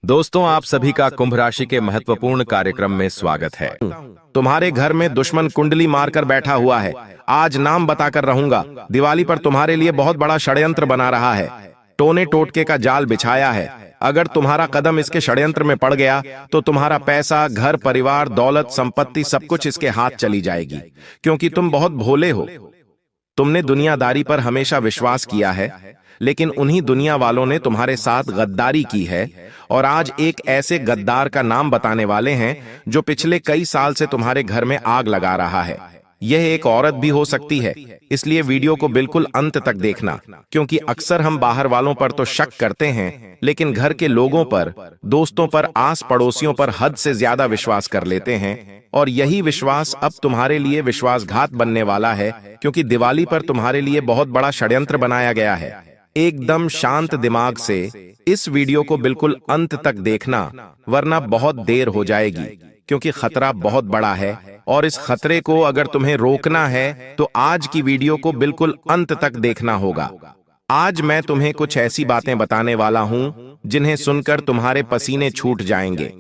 दोस्तों, आप सभी का कुंभ राशि के महत्वपूर्ण कार्यक्रम में स्वागत है। तुम्हारे घर में दुश्मन कुंडली मारकर बैठा हुआ है। आज नाम बताकर रहूंगा। दिवाली पर तुम्हारे लिए बहुत बड़ा षड्यंत्र बना रहा है। टोने टोटके का जाल बिछाया है। अगर तुम्हारा कदम इसके षड्यंत्र में पड़ गया तो तुम्हारा पैसा, घर, परिवार, दौलत, संपत्ति सब कुछ इसके हाथ चली जाएगी, क्योंकि तुम बहुत भोले हो। तुमने दुनियादारी पर हमेशा विश्वास किया है, लेकिन उन्हीं दुनिया वालों ने तुम्हारे साथ गद्दारी की है। और आज एक ऐसे गद्दार का नाम बताने वाले हैं जो पिछले कई साल से तुम्हारे घर में आग लगा रहा है। यह एक औरत भी हो सकती है, इसलिए वीडियो को बिल्कुल अंत तक देखना, क्योंकि अक्सर हम बाहर वालों पर तो शक करते हैं, लेकिन घर के लोगों पर, दोस्तों पर, आस पड़ोसियों पर हद से ज्यादा विश्वास कर लेते हैं। और यही विश्वास अब तुम्हारे लिए विश्वासघात बनने वाला है, क्योंकि दिवाली पर तुम्हारे लिए बहुत बड़ा षड्यंत्र बनाया गया है। एकदम शांत दिमाग से इस वीडियो को बिल्कुल अंत तक देखना, वरना बहुत देर हो जाएगी, क्योंकि खतरा बहुत बड़ा है। और इस खतरे को अगर तुम्हें रोकना है तो आज की वीडियो को बिल्कुल अंत तक देखना होगा। आज मैं तुम्हें कुछ ऐसी बातें बताने वाला हूं जिन्हें सुनकर तुम्हारे पसीने छूट जाएंगे।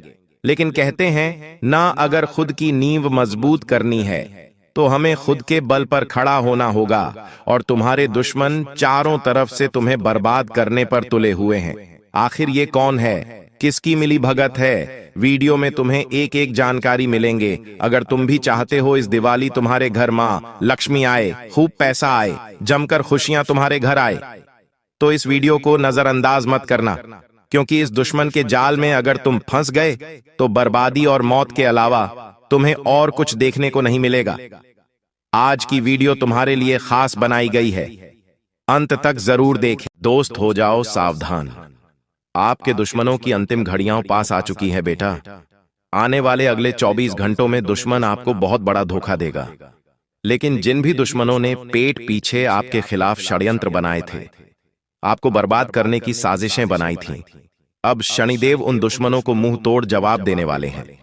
लेकिन कहते हैं ना, अगर खुद की नींव मजबूत करनी है तो हमें खुद के बल पर खड़ा होना होगा। और तुम्हारे दुश्मन चारों तरफ से तुम्हें बर्बाद करने पर तुले हुए हैं। आखिर ये कौन है, किसकी मिली भगत है? वीडियो में तुम्हें एक एक जानकारी मिलेंगे। अगर तुम भी चाहते हो इस दिवाली तुम्हारे घर माँ लक्ष्मी आए, खूब पैसा आए, जमकर खुशियां तुम्हारे घर आए, तो इस वीडियो को नजरअंदाज मत करना, क्योंकि इस दुश्मन के जाल में अगर तुम फंस गए तो बर्बादी और मौत के अलावा तुम्हें और कुछ देखने को नहीं मिलेगा। आज की वीडियो तुम्हारे लिए खास बनाई गई है, अंत तक जरूर देखें। दोस्त, हो जाओ सावधान, आपके दुश्मनों की अंतिम घड़ियां पास आ चुकी हैं बेटा। आने वाले अगले 24 घंटों में दुश्मन आपको बहुत बड़ा धोखा देगा। लेकिन जिन भी दुश्मनों ने पेट पीछे आपके खिलाफ षड्यंत्र बनाए थे, आपको बर्बाद करने की साजिशें बनाई थीं, अब शनिदेव उन दुश्मनों को मुंह तोड़ जवाब देने वाले हैं।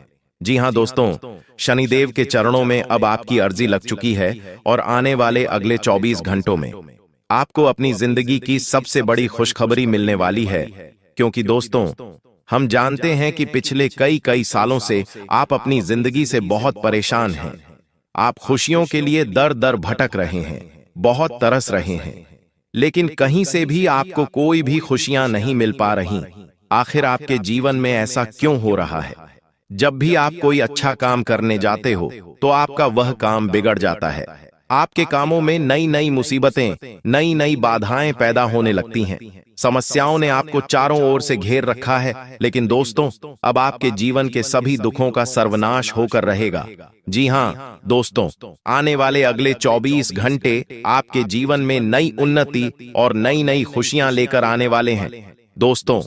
जी हां दोस्तों, शनिदेव के चरणों में अब आपकी अर्जी लग चुकी है और आने वाले अगले 24 घंटों में आपको अपनी जिंदगी की सबसे बड़ी खुशखबरी मिलने वाली है। क्योंकि दोस्तों, हम जानते हैं कि पिछले कई सालों से आप अपनी जिंदगी से बहुत परेशान हैं। आप खुशियों के लिए दर दर भटक रहे हैं, बहुत तरस रहे हैं, लेकिन कहीं से भी आपको कोई भी खुशियां नहीं मिल पा रही। आखिर आपके जीवन में ऐसा क्यों हो रहा है? जब भी आप कोई अच्छा काम करने जाते हो तो आपका वह काम बिगड़ जाता है। आपके कामों में नई नई मुसीबतें, नई नई बाधाएं पैदा होने लगती हैं। समस्याओं ने आपको चारों ओर से घेर रखा है। लेकिन दोस्तों, अब आपके जीवन के सभी दुखों का सर्वनाश होकर रहेगा। जी हां दोस्तों, आने वाले अगले 24 घंटे आपके जीवन में नई उन्नति और नई नई खुशियां लेकर आने वाले हैं। दोस्तों,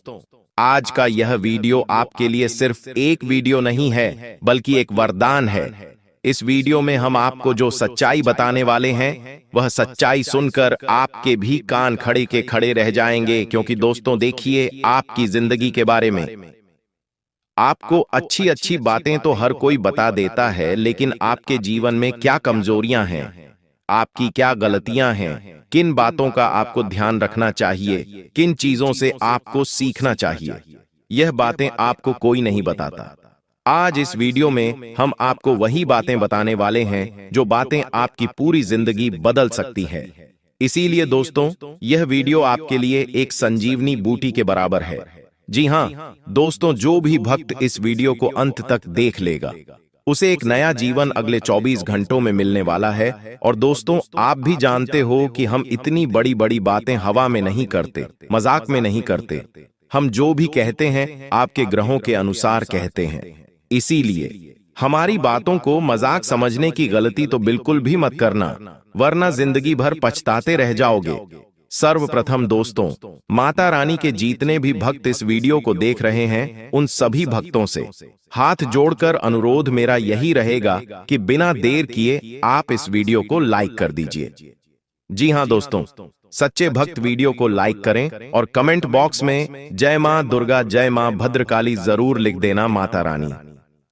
आज का यह वीडियो आपके लिए सिर्फ एक वीडियो नहीं है, बल्कि एक वरदान है। इस वीडियो में हम आपको जो सच्चाई बताने वाले हैं, वह सच्चाई सुनकर आपके भी कान खड़े के खड़े रह जाएंगे। क्योंकि दोस्तों देखिए, आपकी जिंदगी के बारे में आपको अच्छी अच्छी बातें तो हर कोई बता देता है, लेकिन आपके जीवन में क्या कमजोरियां हैं, आपकी क्या गलतियां हैं, किन बातों का आपको ध्यान रखना चाहिए, किन चीजों से आपको सीखना चाहिए, यह बातें आपको कोई नहीं बताता। आज इस वीडियो में हम आपको वही बातें बताने वाले हैं जो बातें आपकी पूरी जिंदगी बदल सकती है। इसीलिए दोस्तों, यह वीडियो आपके लिए एक संजीवनी बूटी के बराबर है। जी हां दोस्तों, जो भी भक्त इस वीडियो को अंत तक देख लेगा, उसे एक नया जीवन अगले 24 घंटों में मिलने वाला है। और दोस्तों, आप भी जानते हो कि हम इतनी बड़ी बड़ी बातें हवा में नहीं करते, मजाक में नहीं करते। हम जो भी कहते हैं आपके ग्रहों के अनुसार कहते हैं। इसीलिए हमारी बातों को मजाक समझने की गलती तो बिल्कुल भी मत करना, वरना जिंदगी भर पछताते रह जाओगे। सर्वप्रथम दोस्तों, माता रानी के जितने भी भक्त इस वीडियो को देख रहे हैं, उन सभी भक्तों से हाथ जोड़कर अनुरोध मेरा यही रहेगा कि बिना देर किए आप इस वीडियो को लाइक कर दीजिए। जी हां दोस्तों, सच्चे भक्त वीडियो को लाइक करें और कमेंट बॉक्स में जय मां दुर्गा, जय मां भद्रकाली जरूर लिख देना। माता रानी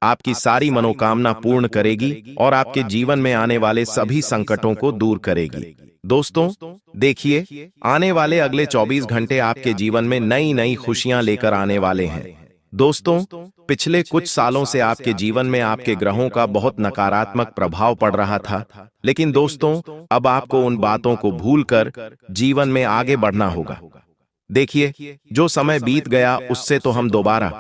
आपकी सारी मनोकामना पूर्ण करेगी और आपके जीवन में आने वाले सभी संकटों को दूर करेगी। दोस्तों देखिए, आने वाले अगले 24 घंटे आपके जीवन में नई नई खुशियां लेकर आने वाले हैं। दोस्तों, पिछले कुछ सालों से आपके जीवन में आपके ग्रहों का बहुत नकारात्मक प्रभाव पड़ रहा था, लेकिन दोस्तों, अब आपको उन बातों को भूलकर जीवन में आगे बढ़ना होगा। देखिए, जो समय बीत गया उससे तो हम दोबारा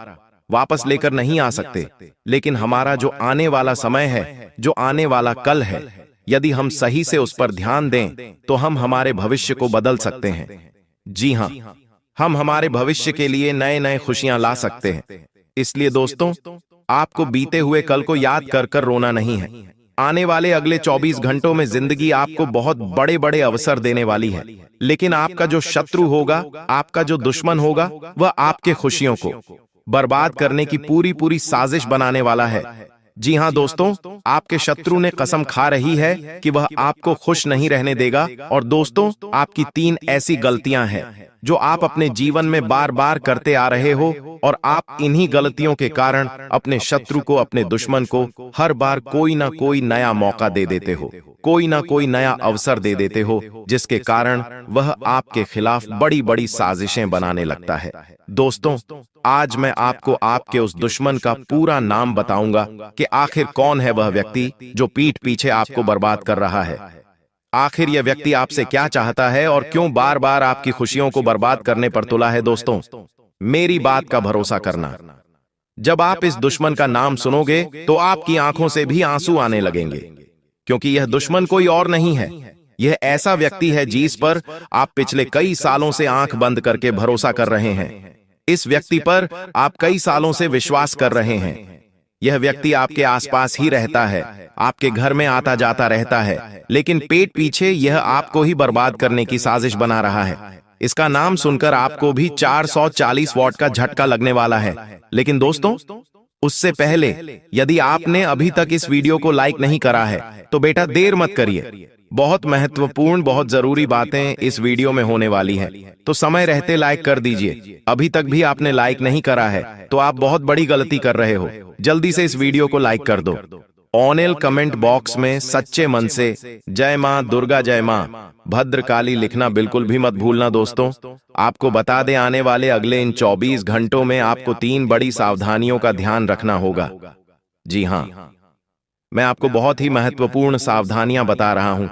वापस लेकर नहीं आ सकते, लेकिन हमारा जो आने वाला समय है, जो आने वाला कल है, यदि हम सही से उस पर ध्यान दें तो हम हमारे भविष्य को बदल सकते हैं। जी हाँ, हम हमारे भविष्य के लिए नए नए खुशियां ला सकते हैं। इसलिए दोस्तों, आपको बीते हुए कल को याद कर कर रोना नहीं है। आने वाले अगले 24 घंटों में जिंदगी आपको बहुत बड़े बड़े अवसर देने वाली है, लेकिन आपका जो शत्रु होगा, आपका जो दुश्मन होगा, वह आपके खुशियों को बर्बाद करने की पूरी पूरी साजिश बनाने वाला है। जी हाँ दोस्तों, आपके शत्रु ने कसम खा रही है कि वह आपको खुश नहीं रहने देगा। और दोस्तों, आपकी 3 ऐसी गलतियां हैं जो आप अपने जीवन में बार बार करते आ रहे हो, और आप इन्हीं गलतियों के कारण अपने शत्रु को, अपने दुश्मन को हर बार कोई ना कोई नया मौका दे देते हो, कोई ना कोई नया अवसर दे देते हो, जिसके कारण वह आपके खिलाफ बड़ी बड़ी साजिशें बनाने लगता है। दोस्तों, आज मैं आपको आपके उस दुश्मन का पूरा नाम बताऊंगा कि आखिर कौन है वह व्यक्ति जो पीठ पीछे आपको बर्बाद कर रहा है। आखिर यह व्यक्ति आपसे क्या चाहता है और क्यों बार बार आपकी खुशियों को बर्बाद करने पर तुला है। दोस्तों, मेरी बात का भरोसा करना, जब आप इस दुश्मन का नाम सुनोगे तो आपकी आंखों से भी आंसू आने लगेंगे, क्योंकि यह दुश्मन कोई और नहीं है, यह ऐसा व्यक्ति है जिस पर आप पिछले कई सालों से आंख बंद करके भरोसा कर रहे हैं। इस व्यक्ति पर आप कई सालों से विश्वास कर रहे हैं। यह व्यक्ति आपके आसपास ही रहता है, आपके घर में आता जाता रहता है, लेकिन पेट पीछे यह आपको ही बर्बाद करने की साजिश बना रहा है। इसका नाम सुनकर आपको भी 440 वॉट का झटका लगने वाला है। लेकिन दोस्तों, उससे पहले यदि आपने अभी तक इस वीडियो को लाइक नहीं करा है तो बेटा देर मत करिए। बहुत महत्वपूर्ण, बहुत जरूरी बातें इस वीडियो में होने वाली है, तो समय रहते लाइक कर दीजिए। अभी तक भी आपने लाइक नहीं करा है तो आप बहुत बड़ी गलती कर रहे हो। जल्दी से इस वीडियो को लाइक कर दो। ऑनेल कमेंट बॉक्स में सच्चे मन से जय मां दुर्गा, जय मां भद्रकाली लिखना बिल्कुल भी मत भूलना। दोस्तों, आपको बता दें, आने वाले अगले इन 24 घंटों में आपको 3 बड़ी सावधानियों का ध्यान रखना होगा। जी हाँ, मैं आपको बहुत ही महत्वपूर्ण सावधानियां बता रहा हूं,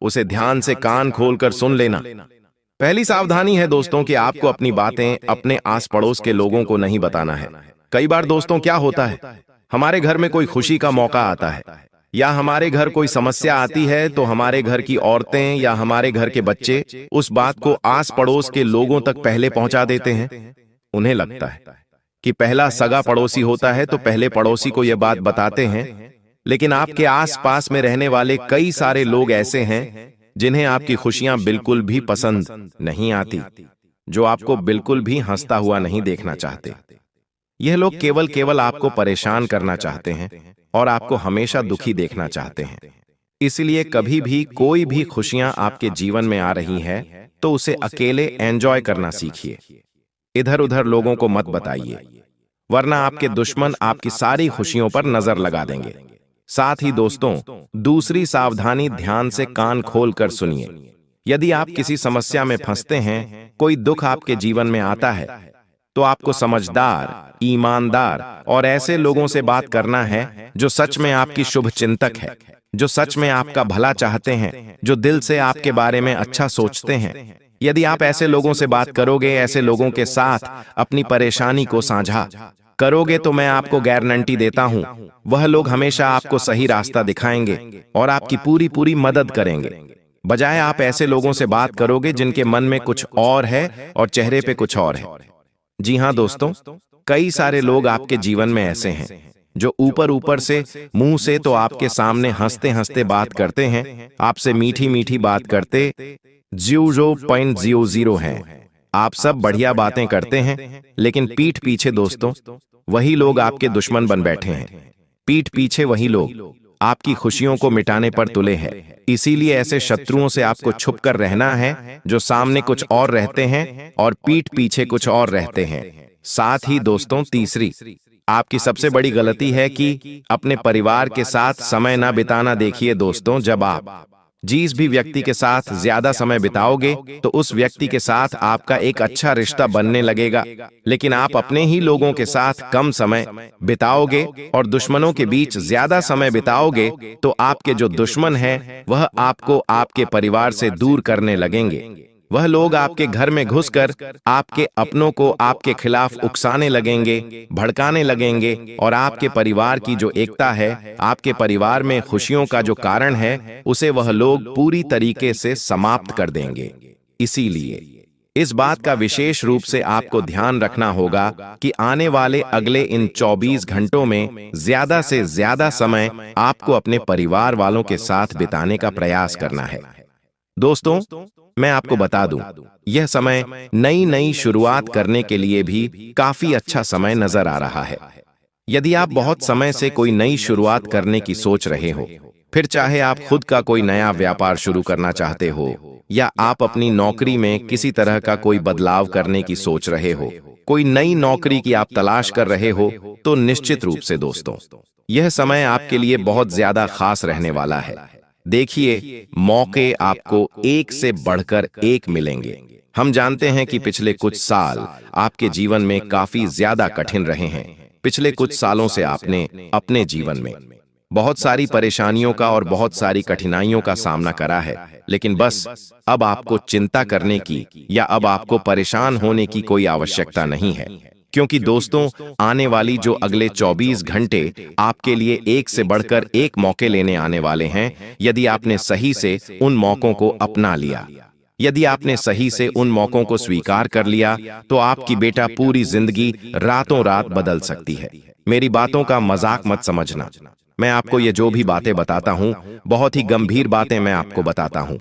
उसे ध्यान से कान खोलकर सुन लेना। पहली सावधानी है दोस्तों कि आपको अपनी बातें अपने आस पड़ोस के लोगों को नहीं बताना है। कई बार दोस्तों क्या होता है, हमारे घर में कोई खुशी का मौका आता है या हमारे घर कोई समस्या आती है तो हमारे घर की औरतें या हमारे घर के बच्चे उस बात को आस पड़ोस के लोगों तक पहले पहुंचा देते हैं। उन्हें लगता है कि पहला सगा पड़ोसी होता है तो पहले पड़ोसी को यह बात बताते हैं, लेकिन आपके आस पास में रहने वाले कई सारे लोग ऐसे हैं जिन्हें आपकी खुशियां बिल्कुल भी पसंद नहीं आती, जो आपको बिल्कुल भी हंसता हुआ नहीं देखना चाहते। यह लोग केवल आपको परेशान करना चाहते हैं और आपको हमेशा दुखी देखना चाहते हैं। इसलिए कभी भी कोई भी खुशियां आपके जीवन में आ रही है तो उसे अकेले एंजॉय करना सीखिए, इधर उधर लोगों को मत बताइए, वरना आपके दुश्मन आपकी सारी खुशियों पर नजर लगा देंगे। साथ ही दोस्तों, दूसरी सावधानी, ध्यान से कान खोल कर सुनिए। यदि आप किसी समस्या में फंसते हैं, कोई दुख आपके जीवन में आता है, तो आपको समझदार, ईमानदार और ऐसे लोगों से बात करना है जो सच में आपकी शुभ चिंतक है, जो सच में आपका भला चाहते हैं, जो दिल से आपके बारे में अच्छा सोचते हैं। यदि आप ऐसे लोगों से बात करोगे, ऐसे लोगों के साथ अपनी परेशानी को साझा करोगे, तो मैं आपको गारंटी देता हूं, वह लोग हमेशा आपको सही रास्ता दिखाएंगे और आपकी पूरी पूरी मदद करेंगे। बजाय आप ऐसे लोगों से बात करोगे जिनके मन में कुछ और है और चेहरे पे कुछ और है। जी हाँ दोस्तों, कई सारे लोग आपके जीवन में ऐसे हैं जो ऊपर ऊपर से, मुंह से तो आपके सामने हंसते हंसते बात करते हैं, आपसे मीठी मीठी बात करते 0.00 हैं। आप सब बढ़िया बातें करते हैं, लेकिन पीठ पीछे दोस्तों वही लोग आपके दुश्मन बन बैठे हैं। पीठ पीछे वही लोग आपकी खुशियों को मिटाने पर तुले हैं। इसीलिए ऐसे शत्रुओं से आपको छुप कर रहना है, जो सामने कुछ और रहते हैं और पीठ पीछे कुछ और रहते हैं। साथ ही दोस्तों, तीसरी आपकी सबसे बड़ी गलती है कि अपने परिवार के साथ समय ना बिताना। देखिए दोस्तों, जब आप जिस भी व्यक्ति के साथ ज्यादा समय बिताओगे तो उस व्यक्ति के साथ आपका एक अच्छा रिश्ता बनने लगेगा। लेकिन आप अपने ही लोगों के साथ कम समय बिताओगे और दुश्मनों के बीच ज्यादा समय बिताओगे तो आपके जो दुश्मन हैं वह आपको आपके परिवार से दूर करने लगेंगे। वह लोग आपके घर में घुसकर आपके अपनों को आपके खिलाफ उकसाने लगेंगे, भड़काने लगेंगे और आपके परिवार की जो एकता है, आपके परिवार में खुशियों का जो कारण है, उसे वह लोग पूरी तरीके से समाप्त कर देंगे। इसीलिए इस बात का विशेष रूप से आपको ध्यान रखना होगा कि आने वाले अगले इन 24 घंटों में ज्यादा से ज्यादा समय आपको अपने परिवार वालों के साथ बिताने का प्रयास करना है। दोस्तों, मैं आपको बता दूं, यह समय नई शुरुआत करने के लिए भी काफी अच्छा समय नजर आ रहा है। यदि आप बहुत समय से कोई नई शुरुआत करने की सोच रहे हो, फिर चाहे आप खुद का कोई नया व्यापार शुरू करना चाहते हो या आप अपनी नौकरी में किसी तरह का कोई बदलाव करने की सोच रहे हो, कोई नई नौकरी की आप तलाश कर रहे हो, तो निश्चित रूप से दोस्तों, यह समय आपके लिए बहुत ज्यादा खास रहने वाला है। देखिए, मौके आपको एक से बढ़कर एक मिलेंगे। हम जानते हैं कि पिछले कुछ साल आपके जीवन में काफी ज्यादा कठिन रहे हैं। पिछले कुछ सालों से आपने अपने जीवन में बहुत सारी परेशानियों का और बहुत सारी कठिनाइयों का सामना करा है, लेकिन बस अब आपको चिंता करने की या अब आपको परेशान होने की कोई आवश्यकता नहीं है, क्योंकि दोस्तों, आने वाली जो अगले 24 घंटे आपके लिए एक से बढ़कर एक मौके लेने आने वाले हैं। यदि आपने सही से उन मौकों को अपना लिया, यदि आपने सही से उन मौकों को स्वीकार कर लिया, तो आपकी बेटा पूरी जिंदगी रातों रात बदल सकती है। मेरी बातों का मजाक मत समझना। मैं आपको ये जो भी बातें बताता हूँ, बहुत ही गंभीर बातें मैं आपको बताता हूँ।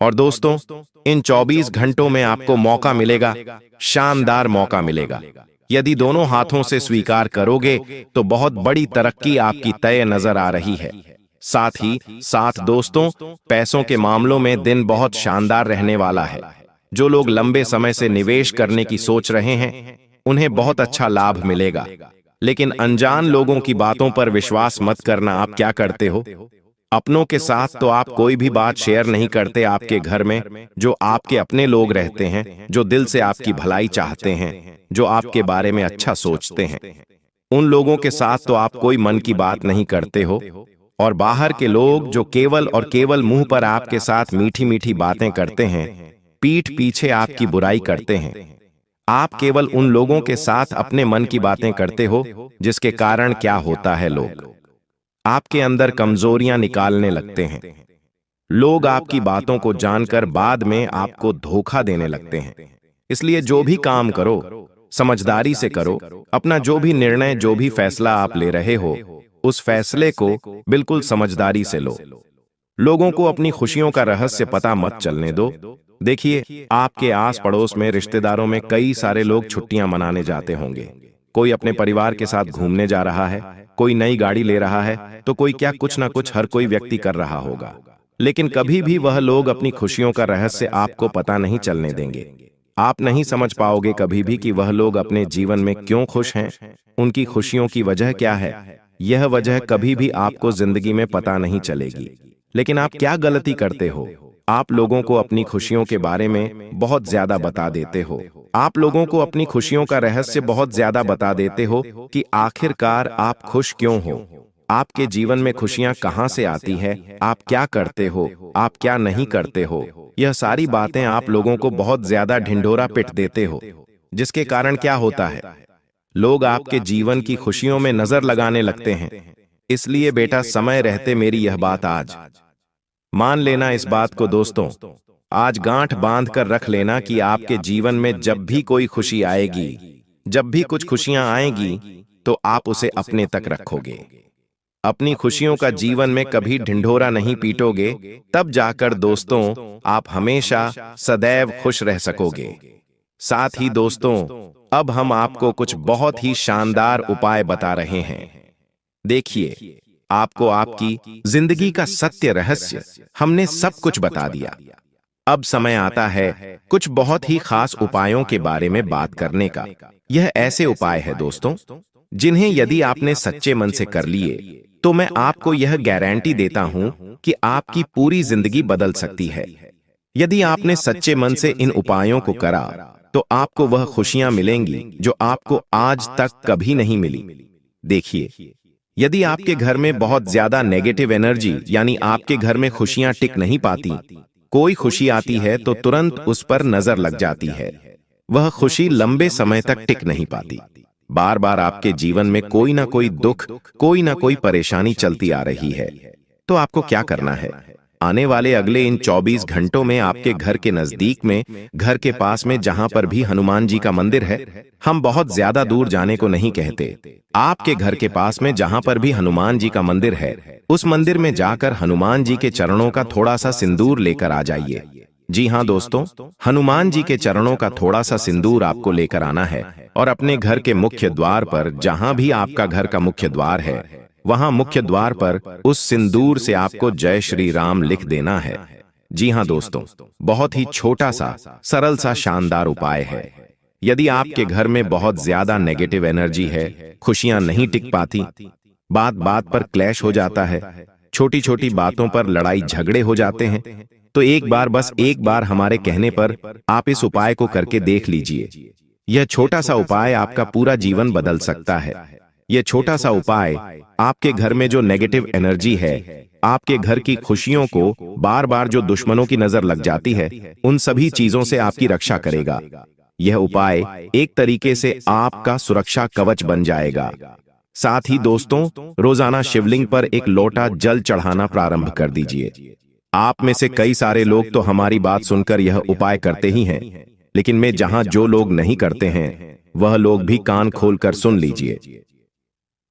और दोस्तों, इन 24 घंटों में आपको मौका मिलेगा, शानदार मौका मिलेगा। यदि दोनों हाथों से स्वीकार करोगे तो बहुत बड़ी तरक्की आपकी तय नजर आ रही है। साथ ही साथ दोस्तों, पैसों के मामलों में दिन बहुत शानदार रहने वाला है। जो लोग लंबे समय से निवेश करने की सोच रहे हैं, उन्हें बहुत अच्छा लाभ मिलेगा। लेकिन अनजान लोगों की बातों पर विश्वास मत करना। आप क्या करते हो? अपनों के साथ तो आप कोई भी बात शेयर नहीं करते। आपके घर में जो आपके अपने लोग रहते हैं, जो दिल से आपकी भलाई चाहते हैं, जो आपके बारे में अच्छा सोचते हैं, उन लोगों के साथ तो आप कोई मन की बात नहीं करते हो। और बाहर के लोग जो केवल और केवल मुंह पर आपके साथ मीठी मीठी बातें करते हैं, पीठ पीछे आपकी बुराई करते हैं, आप केवल उन लोगों के साथ अपने मन की बातें करते हो, जिसके कारण क्या होता है, लोग आपके अंदर कमजोरियां निकालने लगते हैं। लोग आपकी बातों को जानकर बाद में आपको धोखा देने लगते हैं। इसलिए जो भी काम करो, समझदारी से करो। अपना जो भी निर्णय, जो भी फैसला आप ले रहे हो, उस फैसले को बिल्कुल समझदारी से लो। लोगों को अपनी खुशियों का रहस्य पता मत चलने दो। देखिए, आपके आस पड़ोस में, रिश्तेदारों में कई सारे लोग छुट्टियां मनाने जाते होंगे। कोई अपने परिवार के साथ घूमने जा रहा है, कोई नई गाड़ी ले रहा है, तो कोई क्या कुछ ना कुछ हर कोई व्यक्ति कर रहा होगा। लेकिन कभी भी वह लोग अपनी खुशियों का रहस्य आपको पता नहीं चलने देंगे। आप नहीं समझ पाओगे कभी भी कि वह लोग अपने जीवन में क्यों खुश हैं, उनकी खुशियों की वजह क्या है। यह वजह कभी भी आपको जिंदगी में पता नहीं चलेगी। लेकिन आप क्या गलती करते हो? आप लोगों को अपनी खुशियों के बारे में बहुत ज्यादा बता देते हो। आप लोगों को अपनी खुशियों का रहस्य बहुत ज्यादा बता देते हो कि आखिरकार आप खुश क्यों हो, आपके जीवन में खुशियां कहां से आती है, आप क्या करते हो, आप क्या नहीं करते हो। यह सारी बातें आप लोगों को बहुत ज्यादा ढिंढोरा पिट देते हो, जिसके कारण क्या होता है, लोग आपके जीवन की खुशियों में नजर लगाने लगते हैं। इसलिए बेटा, समय रहते मेरी यह बात आज मान लेना। इस बात को दोस्तों आज गांठ बांध कर रख लेना कि आपके जीवन में जब भी कोई खुशी आएगी, जब भी कुछ खुशियां आएंगी, तो आप उसे अपने तक रखोगे। अपनी खुशियों का जीवन में कभी ढिंढोरा नहीं पीटोगे, तब जाकर दोस्तों आप हमेशा सदैव खुश रह सकोगे। साथ ही दोस्तों, अब हम आपको कुछ बहुत ही शानदार उपाय बता रहे हैं। देखिए, आपको आपकी जिंदगी का सत्य रहस्य हमने सब कुछ बता दिया। अब समय आता है कुछ बहुत ही खास उपायों के बारे में बात करने का। यह ऐसे उपाय है दोस्तों, जिन्हें यदि आपने सच्चे मन से कर लिए तो मैं आपको यह गारंटी देता हूं कि आपकी पूरी जिंदगी बदल सकती है। यदि आपने सच्चे मन से इन उपायों को करा तो आपको वह खुशियां मिलेंगी जो आपको आज तक कभी नहीं मिली। देखिए, यदि आपके घर में बहुत ज्यादा नेगेटिव एनर्जी यानी आपके घर में खुशियां टिक नहीं पाती, कोई खुशी आती है तो तुरंत उस पर नजर लग जाती है, वह खुशी लंबे समय तक टिक नहीं पाती। बार बार आपके जीवन में कोई ना कोई दुख, कोई ना कोई परेशानी चलती आ रही है, तो आपको क्या करना है? आने वाले अगले इन 24 घंटों में आपके घर के नजदीक में, घर के पास में जहां पर भी हनुमान जी का मंदिर है, हम बहुत ज्यादा दूर जाने को नहीं कहते, आपके घर के पास में जहां पर भी हनुमान जी का मंदिर है, उस मंदिर में जाकर हनुमान जी के चरणों का थोड़ा सा सिंदूर लेकर आ जाइए। जी हाँ दोस्तों, हनुमान जी के चरणों का थोड़ा सा सिंदूर आपको लेकर आना है और अपने घर के मुख्य द्वार पर, जहां भी आपका घर का मुख्य द्वार है, वहां मुख्य द्वार पर उस सिंदूर से आपको जय श्री राम लिख देना है। जी हाँ दोस्तों, बहुत ही छोटा सा, सरल सा, शानदार उपाय है। यदि आपके घर में बहुत ज्यादा नेगेटिव एनर्जी है, खुशियां नहीं टिक पाती, बात बात पर क्लैश हो जाता है, छोटी छोटी बातों पर लड़ाई झगड़े हो जाते हैं, तो एक बार, बस एक बार हमारे कहने पर आप इस उपाय को करके देख लीजिए। यह छोटा सा उपाय आपका पूरा जीवन बदल सकता है। यह छोटा सा उपाय आपके घर में जो नेगेटिव एनर्जी है, आपके घर की खुशियों को बार बार जो दुश्मनों की नजर लग जाती है, उन सभी चीजों से आपकी रक्षा करेगा। यह उपाय एक तरीके से आपका सुरक्षा कवच बन जाएगा। साथ ही दोस्तों, रोजाना शिवलिंग पर एक लोटा जल चढ़ाना प्रारंभ कर दीजिए। आप में से कई सारे लोग तो हमारी बात सुनकर यह उपाय करते ही हैं, लेकिन मैं जहां जो लोग नहीं करते हैं, वह लोग भी कान खोलकर सुन लीजिए।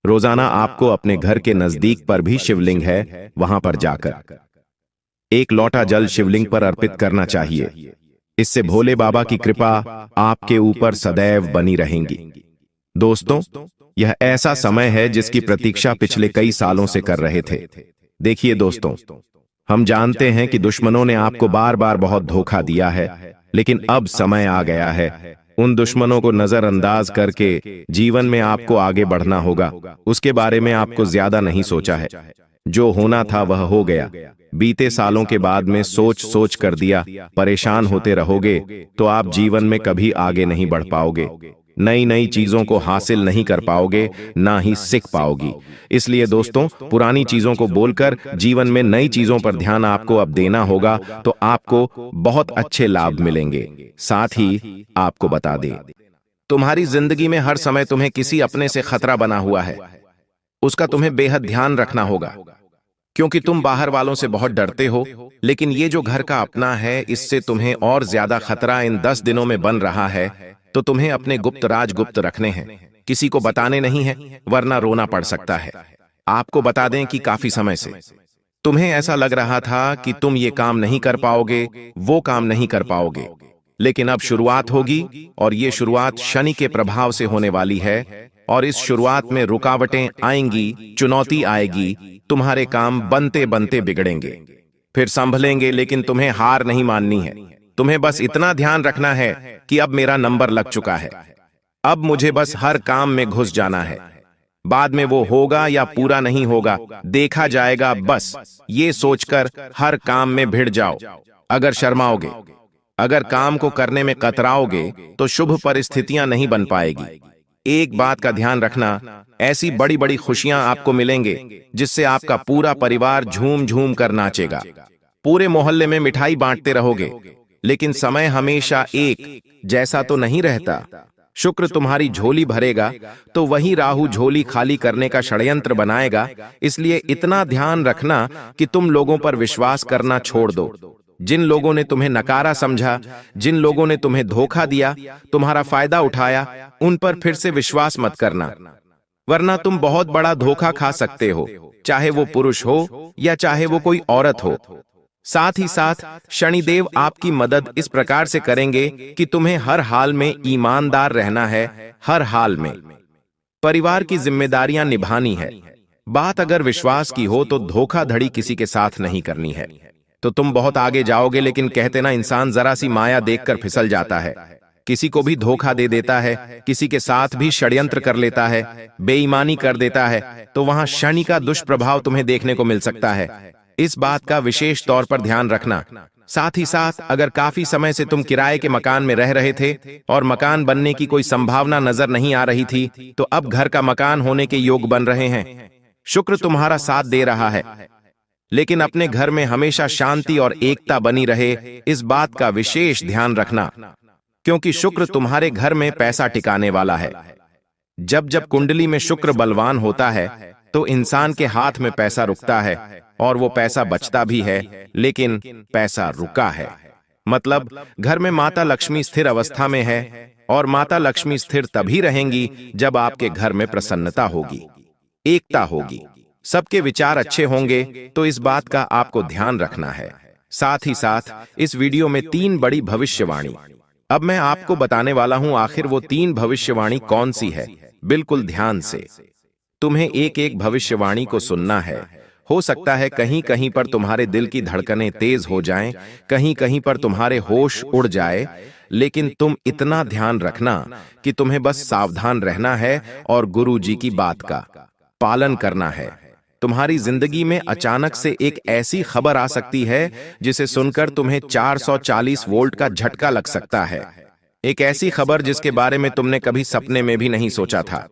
रोजाना आपको अपने घर के नजदीक पर भी शिवलिंग है, वहां पर जाकर एक लोटा जल शिवलिंग पर अर्पित करना चाहिए। इससे भोले बाबा की कृपा आपके ऊपर सदैव बनी रहेगी। दोस्तों, यह ऐसा समय है जिसकी प्रतीक्षा पिछले कई सालों से कर रहे थे। देखिए दोस्तों, हम जानते हैं कि दुश्मनों ने आपको बार बार बहुत धोखा दिया है, लेकिन अब समय आ गया है उन दुश्मनों को नजरअंदाज करके जीवन में आपको आगे बढ़ना होगा। उसके बारे में आपको ज्यादा नहीं सोचा है, जो होना था वह हो गया। बीते सालों के बाद में सोच सोच कर दिया, परेशान होते रहोगे तो आप जीवन में कभी आगे नहीं बढ़ पाओगे, नई नई चीजों को हासिल नहीं कर पाओगे, ना ही सीख पाओगी। इसलिए दोस्तों, पुरानी चीजों को बोलकर जीवन में नई चीजों पर ध्यान आपको अब देना होगा, तो आपको बहुत अच्छे लाभ मिलेंगे। साथ ही आपको बता दें, तुम्हारी जिंदगी में हर समय तुम्हें किसी अपने से खतरा बना हुआ है, उसका तुम्हें बेहद ध्यान रखना होगा, क्योंकि तुम बाहर वालों से बहुत डरते हो, लेकिन ये जो घर का अपना है, इससे तुम्हें और ज्यादा खतरा इन 10 दिनों में बन रहा है। तो तुम्हें अपने गुप्त राज गुप्त रखने हैं, किसी को बताने नहीं है, वरना रोना पड़ सकता है। आपको बता दें कि काफी समय से तुम्हें ऐसा लग रहा था कि तुम ये काम नहीं कर पाओगे, वो काम नहीं कर पाओगे, लेकिन अब शुरुआत होगी और ये शुरुआत शनि के प्रभाव से होने वाली है, और इस शुरुआत में रुकावटें आएंगी, चुनौती आएगी, तुम्हारे काम बनते बनते बिगड़ेंगे, फिर संभलेंगे, लेकिन तुम्हें हार नहीं माननी है। तुम्हें बस इतना ध्यान रखना है कि अब मेरा नंबर लग चुका है, अब मुझे बस हर काम में घुस जाना है, बाद में वो होगा या पूरा नहीं होगा देखा जाएगा, बस ये सोचकर हर काम में भिड़ जाओ। अगर शर्माओगे, अगर काम को करने में कतराओगे, तो शुभ परिस्थितियां नहीं बन पाएगी। एक बात का ध्यान रखना, ऐसी बड़ी बड़ी खुशियां आपको मिलेंगे जिससे आपका पूरा परिवार झूम झूम कर नाचेगा, पूरे मोहल्ले में मिठाई बांटते रहोगे, लेकिन समय हमेशा एक जैसा तो नहीं रहता। शुक्र तुम्हारी झोली भरेगा तो वही राहु झोली खाली करने का षड्यंत्र बनाएगा। इसलिए इतना ध्यान रखना कि तुम लोगों पर विश्वास करना छोड़ दो। जिन लोगों ने तुम्हें नकारा समझा, जिन लोगों ने तुम्हें धोखा दिया, तुम्हारा फायदा उठाया, उन पर फिर से विश्वास मत करना, वरना तुम बहुत बड़ा धोखा खा सकते हो, चाहे वो पुरुष हो या चाहे वो कोई औरत हो। साथ ही साथ शनिदेव आपकी मदद इस प्रकार से करेंगे कि तुम्हें हर हाल में ईमानदार रहना है, हर हाल में परिवार की जिम्मेदारियां निभानी है। बात अगर विश्वास की हो तो धोखाधड़ी किसी के साथ नहीं करनी है। तो तुम बहुत आगे जाओगे। लेकिन कहते ना, इंसान जरा सी माया देखकर फिसल जाता है, किसी को भी धोखा दे देता है, किसी के साथ भी षड्यंत्र कर लेता है, बेईमानी कर देता है, तो वहां शनि का दुष्प्रभाव तुम्हें देखने को मिल सकता है। इस बात का विशेष तौर पर ध्यान रखना। साथ ही साथ अगर काफी समय से तुम किराए के मकान में रह रहे थे और मकान बनने की कोई संभावना नजर नहीं आ रही थी, तो अब घर का मकान होने के योग बन रहे हैं। शुक्र तुम्हारा साथ दे रहा है। लेकिन अपने घर में हमेशा शांति और एकता बनी रहे, इस बात का विशेष ध्यान रखना, क्योंकि शुक्र तुम्हारे घर में पैसा टिकाने वाला है। जब जब कुंडली में शुक्र बलवान होता है तो इंसान के हाथ में पैसा रुकता है, और वो पैसा बचता भी है, लेकिन पैसा रुका है। मतलब घर में माता लक्ष्मी स्थिर अवस्था में है, और माता लक्ष्मी स्थिर तभी रहेंगी जब आपके घर में प्रसन्नता होगी, एकता होगी, सबके विचार अच्छे होंगे। तो इस बात का आपको ध्यान रखना है। साथ ही साथ इस वीडियो में 3 बड़ी भविष्यवाणी, अब मैं आपको बताने वाला हूं आखिर वो 3 भविष्यवाणी कौन सी है। बिल्कुल ध्यान से तुम्हें एक एक भविष्यवाणी को सुनना है। हो सकता है कहीं कहीं पर तुम्हारे दिल की धड़कनें तेज हो जाएं, कहीं कहीं पर तुम्हारे होश उड़ जाए, लेकिन तुम इतना ध्यान रखना कि तुम्हें बस सावधान रहना है और गुरु जी की बात का पालन करना है। तुम्हारी जिंदगी में अचानक से एक ऐसी खबर आ सकती है जिसे सुनकर तुम्हें 440 वोल्ट का झटका लग सकता है। एक ऐसी खबर जिसके बारे में तुमने कभी सपने में भी नहीं सोचा था।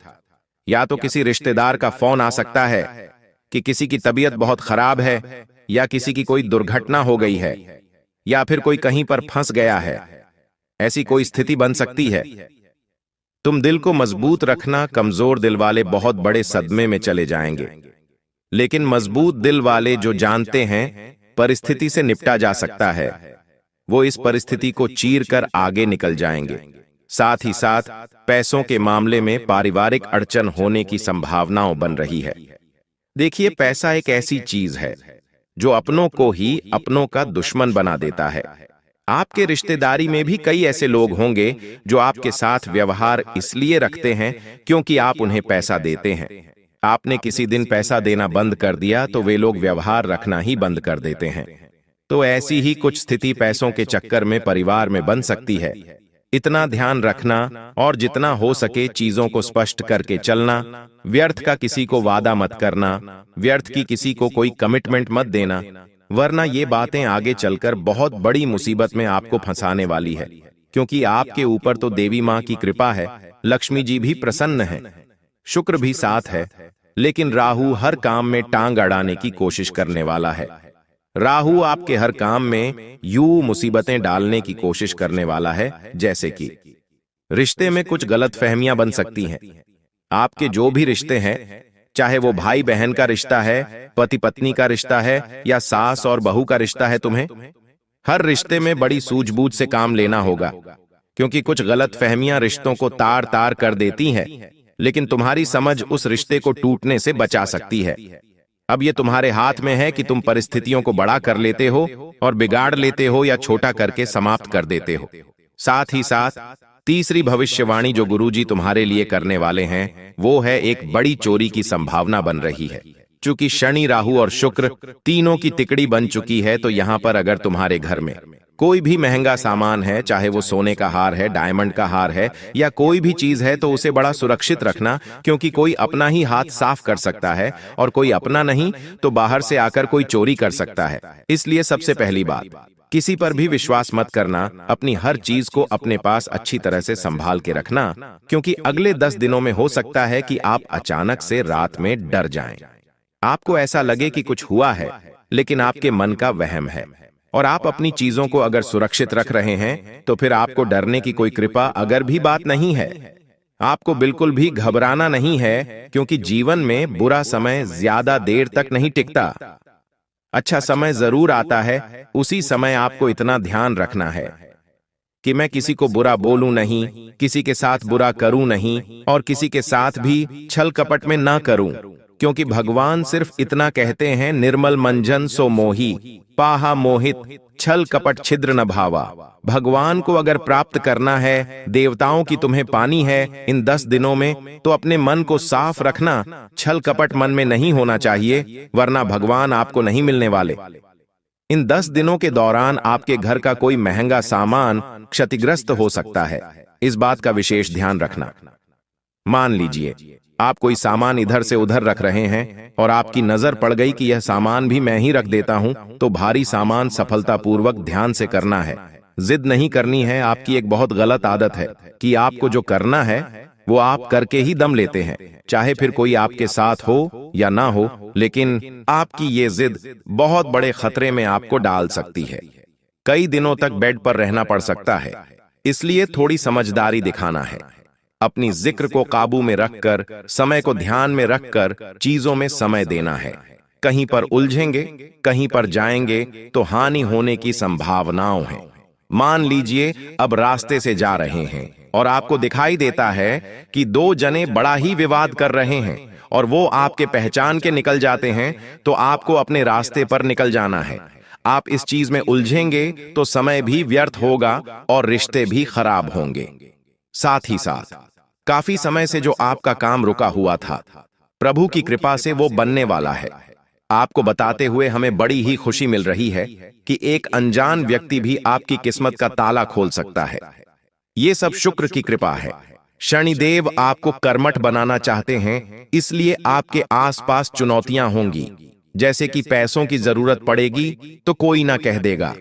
या तो किसी रिश्तेदार का फोन आ सकता है कि किसी की तबीयत बहुत खराब है, या किसी की कोई दुर्घटना हो गई है, या फिर कोई कहीं पर फंस गया है। ऐसी कोई स्थिति बन सकती है। तुम दिल को मजबूत रखना। कमजोर दिल वाले बहुत बड़े सदमे में चले जाएंगे, लेकिन मजबूत दिल वाले जो जानते हैं परिस्थिति से निपटा जा सकता है, वो इस परिस्थिति को चीर कर आगे निकल जाएंगे। साथ ही साथ पैसों के मामले में पारिवारिक अड़चन होने की संभावनाओं बन रही है। देखिए, पैसा एक ऐसी चीज है जो अपनों को ही अपनों का दुश्मन बना देता है। आपके रिश्तेदारी में भी कई ऐसे लोग होंगे जो आपके साथ व्यवहार इसलिए रखते हैं क्योंकि आप उन्हें पैसा देते हैं। आपने किसी दिन पैसा देना बंद कर दिया तो वे लोग व्यवहार रखना ही बंद कर देते हैं। तो ऐसी ही कुछ स्थिति पैसों के चक्कर में परिवार में बन सकती है। इतना ध्यान रखना, और जितना हो सके चीजों को स्पष्ट करके चलना। व्यर्थ का किसी को वादा मत करना, व्यर्थ की किसी को कोई कमिटमेंट मत देना, वरना ये बातें आगे चलकर बहुत बड़ी मुसीबत में आपको फंसाने वाली है। क्योंकि आपके ऊपर तो देवी माँ की कृपा है, लक्ष्मी जी भी प्रसन्न है, शुक्र भी साथ है, लेकिन राहु हर काम में टांग अड़ाने की कोशिश करने वाला है। राहु आपके हर काम में यूं मुसीबतें डालने की कोशिश करने वाला है, जैसे कि रिश्ते में कुछ गलतफहमियां बन सकती हैं। आपके जो भी रिश्ते हैं, चाहे वो भाई बहन का रिश्ता है, पति पत्नी का रिश्ता है, या सास और बहू का रिश्ता है, तुम्हें हर रिश्ते में बड़ी सूझबूझ से काम लेना होगा। क्योंकि कुछ गलतफहमियां रिश्तों को तार तार कर देती हैं, लेकिन तुम्हारी समझ उस रिश्ते को टूटने से बचा सकती है। अब ये तुम्हारे हाथ में है कि तुम परिस्थितियों को बड़ा कर लेते हो और बिगाड़ लेते हो, या छोटा करके समाप्त कर देते हो। साथ ही साथ तीसरी भविष्यवाणी जो गुरुजी तुम्हारे लिए करने वाले हैं, वो है एक बड़ी चोरी की संभावना बन रही है। चूंकि शनि, राहु और शुक्र तीनों की तिकड़ी बन चुकी है, तो यहां पर अगर तुम्हारे घर में कोई भी महंगा सामान है, चाहे वो सोने का हार है, डायमंड का हार है, या कोई भी चीज है, तो उसे बड़ा सुरक्षित रखना। क्योंकि कोई अपना ही हाथ साफ कर सकता है, और कोई अपना नहीं तो बाहर से आकर कोई चोरी कर सकता है। इसलिए सबसे पहली बात, किसी पर भी विश्वास मत करना। अपनी हर चीज को अपने पास अच्छी तरह से संभाल के रखना, क्योंकि अगले 10 दिनों में हो सकता है कि आप अचानक से रात में डर जाएं। आपको ऐसा लगे कि कुछ हुआ है, लेकिन आपके मन का वहम है, और आप अपनी चीजों को अगर सुरक्षित रख रहे हैं तो फिर आपको डरने की कोई कृपा अगर भी बात नहीं है। आपको बिल्कुल भी घबराना नहीं है, क्योंकि जीवन में बुरा समय ज्यादा देर तक नहीं टिकता। अच्छा समय जरूर आता है। उसी समय आपको इतना ध्यान रखना है कि मैं किसी को बुरा बोलूं नहीं, किसी के साथ बुरा करूं नहीं, और किसी के साथ भी छल कपट में ना करूं। क्योंकि भगवान सिर्फ इतना कहते हैं, निर्मल मंजन सो मोही, पाहा मोहित, छल कपट छिद्र न भावा। भगवान को अगर प्राप्त करना है, देवताओं की तुम्हें पानी है इन 10 दिनों में, तो अपने मन को साफ रखना। छल कपट मन में नहीं होना चाहिए, वरना भगवान आपको नहीं मिलने वाले। इन 10 दिनों के दौरान आपके घर का कोई महंगा सामान क्षतिग्रस्त हो सकता है, इस बात का विशेष ध्यान रखना। मान लीजिए आप कोई सामान इधर से उधर रख रहे हैं और आपकी नजर पड़ गई कि यह सामान भी मैं ही रख देता हूं, तो भारी सामान सफलतापूर्वक ध्यान से करना है। जिद नहीं करनी है। आपकी एक बहुत गलत आदत है कि आपको जो करना है वो आप करके ही दम लेते हैं, चाहे फिर कोई आपके साथ हो या ना हो। लेकिन आपकी ये जिद बहुत बड़े खतरे में आपको डाल सकती है। कई दिनों तक बेड पर रहना पड़ सकता है। इसलिए थोड़ी समझदारी दिखाना है। अपनी जिक्र को काबू में रखकर, समय को ध्यान में रखकर चीजों में समय देना है। कहीं पर उलझेंगे, कहीं पर जाएंगे तो हानि होने की संभावनाओं है। मान लीजिए अब रास्ते से जा रहे हैं और आपको दिखाई देता है कि 2 जने बड़ा ही विवाद कर रहे हैं और वो आपके पहचान के निकल जाते हैं, तो आपको अपने रास्ते पर निकल जाना है। आप इस चीज में उलझेंगे तो समय भी व्यर्थ होगा और रिश्ते भी खराब होंगे। साथ ही साथ काफी समय से जो आपका काम रुका हुआ था, प्रभु की कृपा से वो बनने वाला है। आपको बताते हुए हमें बड़ी ही खुशी मिल रही है कि एक अनजान व्यक्ति भी आपकी किस्मत का ताला खोल सकता है। ये सब शुक्र की कृपा है। शनिदेव आपको कर्मठ बनाना चाहते हैं, इसलिए आपके आसपास चुनौतियां होंगी। जैसे कि पैसों की जरूरत पड़ेगी तो कोई ना कह देगा,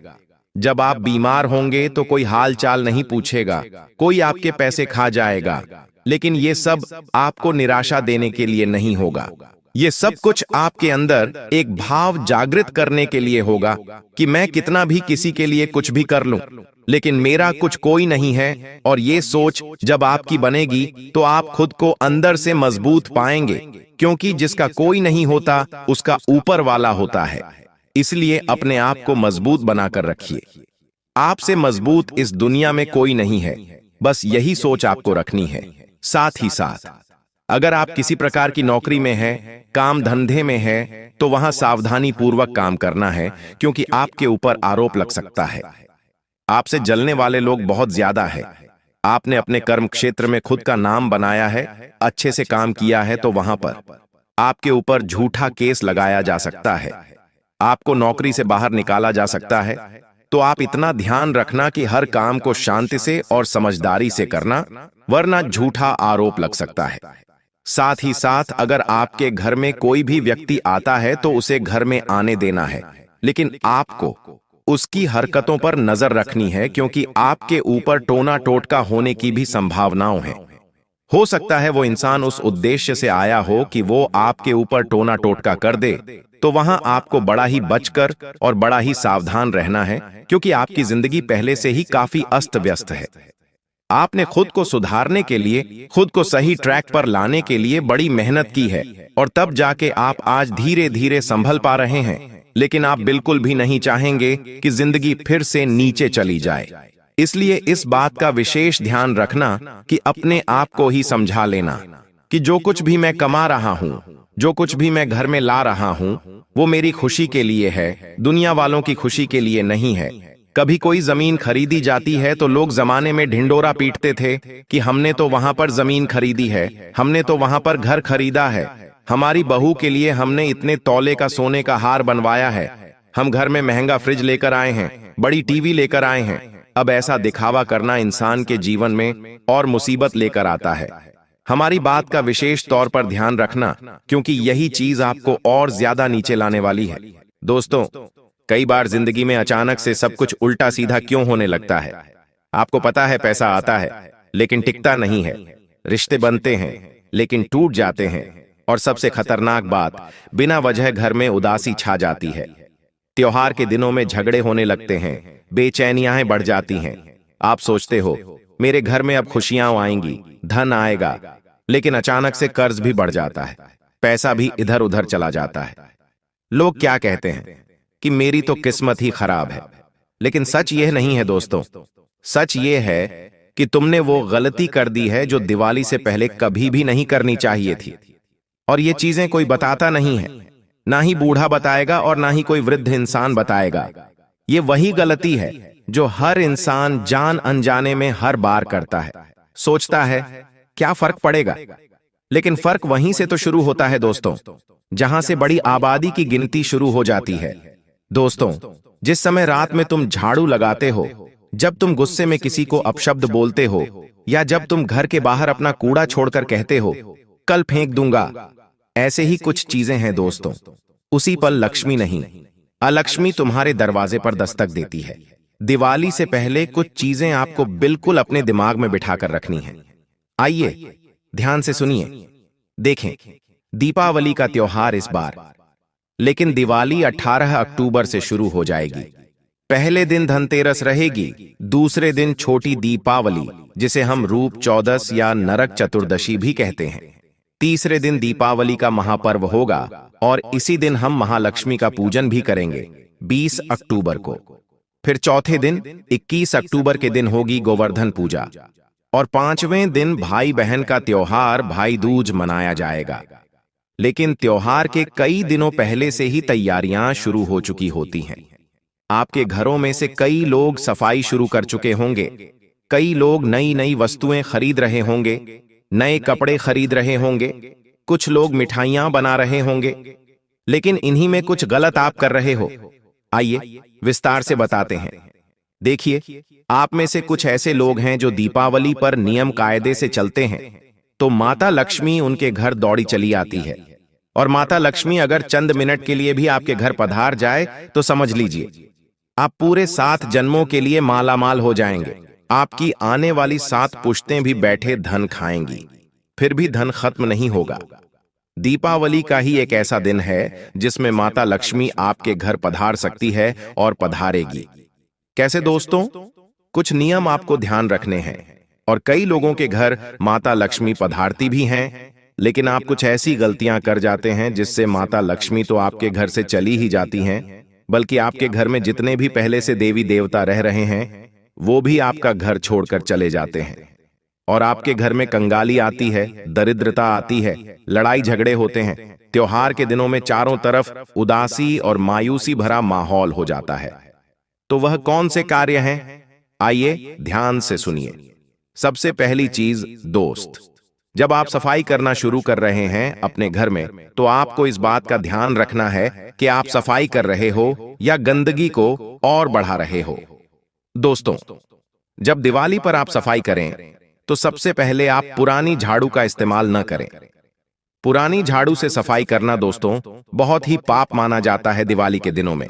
जब आप बीमार होंगे तो कोई हाल चाल नहीं पूछेगा, कोई आपके पैसे खा जाएगा। लेकिन ये सब आपको निराशा देने के लिए नहीं होगा। ये सब कुछ आपके अंदर एक भाव जागृत करने के लिए होगा कि मैं कितना भी किसी के लिए कुछ भी कर लूं, लेकिन मेरा कुछ कोई नहीं है। और ये सोच जब आपकी बनेगी तो आप खुद को अंदर से मजबूत पाएंगे, क्योंकि जिसका कोई नहीं होता उसका ऊपर वाला होता है। इसलिए अपने आप को मजबूत बनाकर रखिए। आपसे मजबूत इस दुनिया में कोई नहीं है, बस यही सोच आपको रखनी है। साथ ही साथ अगर आप किसी प्रकार की नौकरी में हैं, काम धंधे में हैं, तो वहां सावधानी पूर्वक काम करना है, क्योंकि आपके ऊपर आरोप लग सकता है। आपसे जलने वाले लोग बहुत ज्यादा है। आपने अपने कर्म क्षेत्र में खुद का नाम बनाया है, अच्छे से काम किया है, तो वहां पर आपके ऊपर झूठा केस लगाया जा सकता है, आपको नौकरी से बाहर निकाला जा सकता है। तो आप इतना ध्यान रखना कि हर काम को शांति से और समझदारी से करना, वरना झूठा आरोप लग सकता है। साथ ही साथ अगर आपके घर में कोई भी व्यक्ति आता है तो उसे घर में आने देना है, लेकिन आपको उसकी हरकतों पर नजर रखनी है, क्योंकि आपके ऊपर टोना टोटका होने की भी संभावनाएं हैं। हो सकता है वो इंसान उस उद्देश्य से आया हो कि वो आपके ऊपर टोना टोटका कर दे, तो वहां आपको बड़ा ही बचकर और बड़ा ही सावधान रहना है, क्योंकि आपकी जिंदगी पहले से ही काफी अस्त व्यस्त है। आपने खुद को सुधारने के लिए, खुद को सही ट्रैक पर लाने के लिए बड़ी मेहनत की है, और तब जाके आप आज धीरे धीरे संभल पा रहे हैं। लेकिन आप बिल्कुल भी नहीं चाहेंगे कि जिंदगी फिर से नीचे चली जाए। इसलिए इस बात का विशेष ध्यान रखना कि अपने आप को ही समझा लेना कि जो कुछ भी मैं कमा रहा हूं, जो कुछ भी मैं घर में ला रहा हूं, वो मेरी खुशी के लिए है, दुनिया वालों की खुशी के लिए नहीं है। कभी कोई जमीन खरीदी जाती है तो लोग जमाने में ढिंडोरा पीटते थे कि हमने तो वहां पर जमीन खरीदी है, हमने तो वहां पर घर खरीदा है, हमारी बहू के लिए हमने इतने तौले का सोने का हार बनवाया है, हम घर में महंगा फ्रिज लेकर आए हैं, बड़ी टीवी लेकर आए हैं। अब ऐसा दिखावा करना इंसान के जीवन में और मुसीबत लेकर आता है। हमारी बात का विशेष तौर पर ध्यान रखना, क्योंकि यही चीज आपको और ज्यादा नीचे लाने वाली है। दोस्तों, कई बार जिंदगी में अचानक से सब कुछ उल्टा सीधा क्यों होने लगता है? आपको पता है पैसा आता है लेकिन टिकता नहीं है, रिश्ते बनते हैं लेकिन टूट जाते हैं, और सबसे खतरनाक बात, बिना वजह घर में उदासी छा जाती है। त्योहार के दिनों में झगड़े होने लगते हैं, बेचैनियां बढ़ जाती हैं। आप सोचते हो मेरे घर में अब खुशियां आएंगी, धन आएगा, लेकिन अचानक से कर्ज भी बढ़ जाता है, पैसा भी इधर उधर चला जाता है। लोग क्या कहते हैं कि मेरी तो किस्मत ही खराब है, लेकिन सच यह नहीं है दोस्तों। सच यह है कि तुमने वो गलती कर दी है जो दिवाली से पहले कभी भी नहीं करनी चाहिए थी। और ये चीजें कोई बताता नहीं है, ना ही बूढ़ा बताएगा और ना ही कोई वृद्ध इंसान बताएगा। ये वही गलती है जो हर इंसान जान अनजाने में हर बार करता है। सोचता है क्या फर्क पड़ेगा, लेकिन फर्क वहीं से तो शुरू होता है दोस्तों, जहां से बड़ी आबादी की गिनती शुरू हो जाती है। दोस्तों, जिस समय रात में तुम झाड़ू लगाते हो, जब तुम गुस्से में किसी को अपशब्द बोलते हो, या जब तुम घर के बाहर अपना कूड़ा छोड़कर कहते हो कल फेंक दूंगा, ऐसे ही कुछ चीजें हैं दोस्तों। उसी पल लक्ष्मी नहीं, अलक्ष्मी तुम्हारे दरवाजे पर दस्तक देती है। दिवाली से पहले कुछ चीजें आपको बिल्कुल अपने दिमाग में बिठाकर रखनी है। आइए ध्यान से सुनिए। देखें, दीपावली का त्योहार इस बार, लेकिन दिवाली 18 अक्टूबर से शुरू हो जाएगी। पहले दिन धनतेरस रहेगी, दूसरे दिन छोटी दीपावली जिसे हम रूप चौदस या नरक चतुर्दशी भी कहते हैं, तीसरे दिन दीपावली का महापर्व होगा और इसी दिन हम महालक्ष्मी का पूजन भी करेंगे 20 अक्टूबर को। फिर चौथे दिन 21 अक्टूबर के दिन होगी गोवर्धन पूजा और पांचवें दिन भाई बहन का त्योहार भाई दूज मनाया जाएगा। लेकिन त्योहार के कई दिनों पहले से ही तैयारियां शुरू हो चुकी होती हैं। आपके घरों में से कई लोग सफाई शुरू कर चुके होंगे, कई लोग नई नई वस्तुएं खरीद रहे होंगे, नए कपड़े खरीद रहे होंगे, कुछ लोग मिठाइयां बना रहे होंगे। लेकिन इन्हीं में कुछ गलत आप कर रहे हो। आइए विस्तार से बताते हैं। देखिए, आप में से कुछ ऐसे लोग हैं जो दीपावली पर नियम कायदे से चलते हैं, तो माता लक्ष्मी उनके घर दौड़ी चली आती है। और माता लक्ष्मी अगर चंद मिनट के लिए भी आपके घर पधार जाए तो समझ लीजिए आप पूरे 7 जन्मों के लिए मालामाल हो जाएंगे। आपकी आने वाली 7 पुश्तें भी बैठे धन खाएंगी, फिर भी धन खत्म नहीं होगा। दीपावली का ही एक ऐसा दिन है जिसमें माता लक्ष्मी आपके घर पधार सकती है और पधारेगी। कैसे दोस्तों? कुछ नियम आपको ध्यान रखने हैं। और कई लोगों के घर माता लक्ष्मी पधारती भी हैं, लेकिन आप कुछ ऐसी गलतियां कर जाते हैं जिससे माता लक्ष्मी तो आपके घर से चली ही जाती हैं, बल्कि आपके घर में जितने भी पहले से देवी देवता रह रहे हैं वो भी आपका घर छोड़कर चले जाते हैं। और आपके घर में कंगाली आती है, दरिद्रता आती है, लड़ाई झगड़े होते हैं। त्योहार के दिनों में चारों तरफ उदासी और मायूसी भरा माहौल हो जाता है। तो वह कौन से कार्य हैं? आइए ध्यान से सुनिए। सबसे पहली चीज दोस्त, जब आप सफाई करना शुरू कर रहे हैं अपने घर में, तो आपको इस बात का ध्यान रखना है कि आप सफाई कर रहे हो या गंदगी को और बढ़ा रहे हो। दोस्तों, जब दिवाली पर आप सफाई करें तो सबसे पहले आप पुरानी झाड़ू का इस्तेमाल न करें। पुरानी झाड़ू से सफाई करना दोस्तों बहुत ही पाप माना जाता है दिवाली के दिनों में।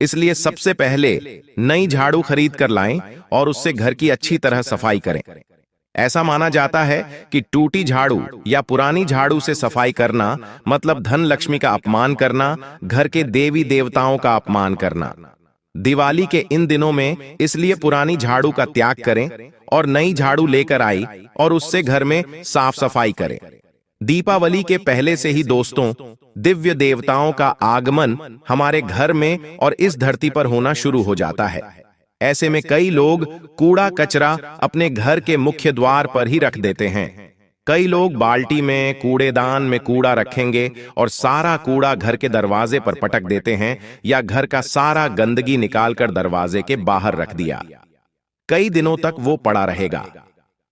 इसलिए सबसे पहले नई झाड़ू खरीद कर लाएं और उससे घर की अच्छी तरह सफाई करें। ऐसा माना जाता है कि टूटी झाड़ू या पुरानी झाड़ू से सफाई करना मतलब धन लक्ष्मी का अपमान करना, घर के देवी देवताओं का अपमान करना। दिवाली के इन दिनों में इसलिए पुरानी झाड़ू का त्याग करें और नई झाड़ू लेकर आई और उससे घर में साफ सफाई करें। दीपावली के पहले से ही दोस्तों दिव्य देवताओं का आगमन हमारे घर में और इस धरती पर होना शुरू हो जाता है। ऐसे में कई लोग कूड़ा कचरा अपने घर के मुख्य द्वार पर ही रख देते हैं। कई लोग बाल्टी में, कूड़ेदान में कूड़ा रखेंगे और सारा कूड़ा घर के दरवाजे पर पटक देते हैं, या घर का सारा गंदगी निकालकर दरवाजे के बाहर रख दिया। कई दिनों तक वो पड़ा रहेगा।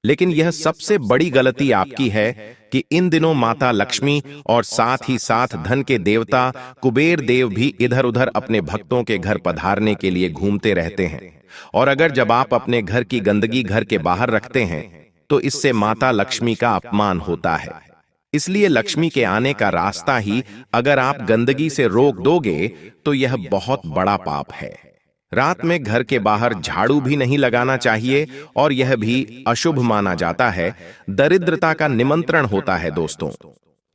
लेकिन यह सबसे बड़ी गलती आपकी है कि इन दिनों माता लक्ष्मी और साथ ही साथ धन के देवता कुबेर देव भी इधर उधर अपने भक्तों के घर पधारने के लिए घूमते रहते हैं। और अगर जब आप अपने घर की गंदगी घर के बाहर रखते हैं तो इससे माता लक्ष्मी का अपमान होता है। इसलिए लक्ष्मी के आने का रास्ता ही अगर आप गंदगी से रोक दोगे तो यह बहुत बड़ा पाप है। रात में घर के बाहर झाड़ू भी नहीं लगाना चाहिए और यह भी अशुभ माना जाता है। दरिद्रता का निमंत्रण होता है दोस्तों।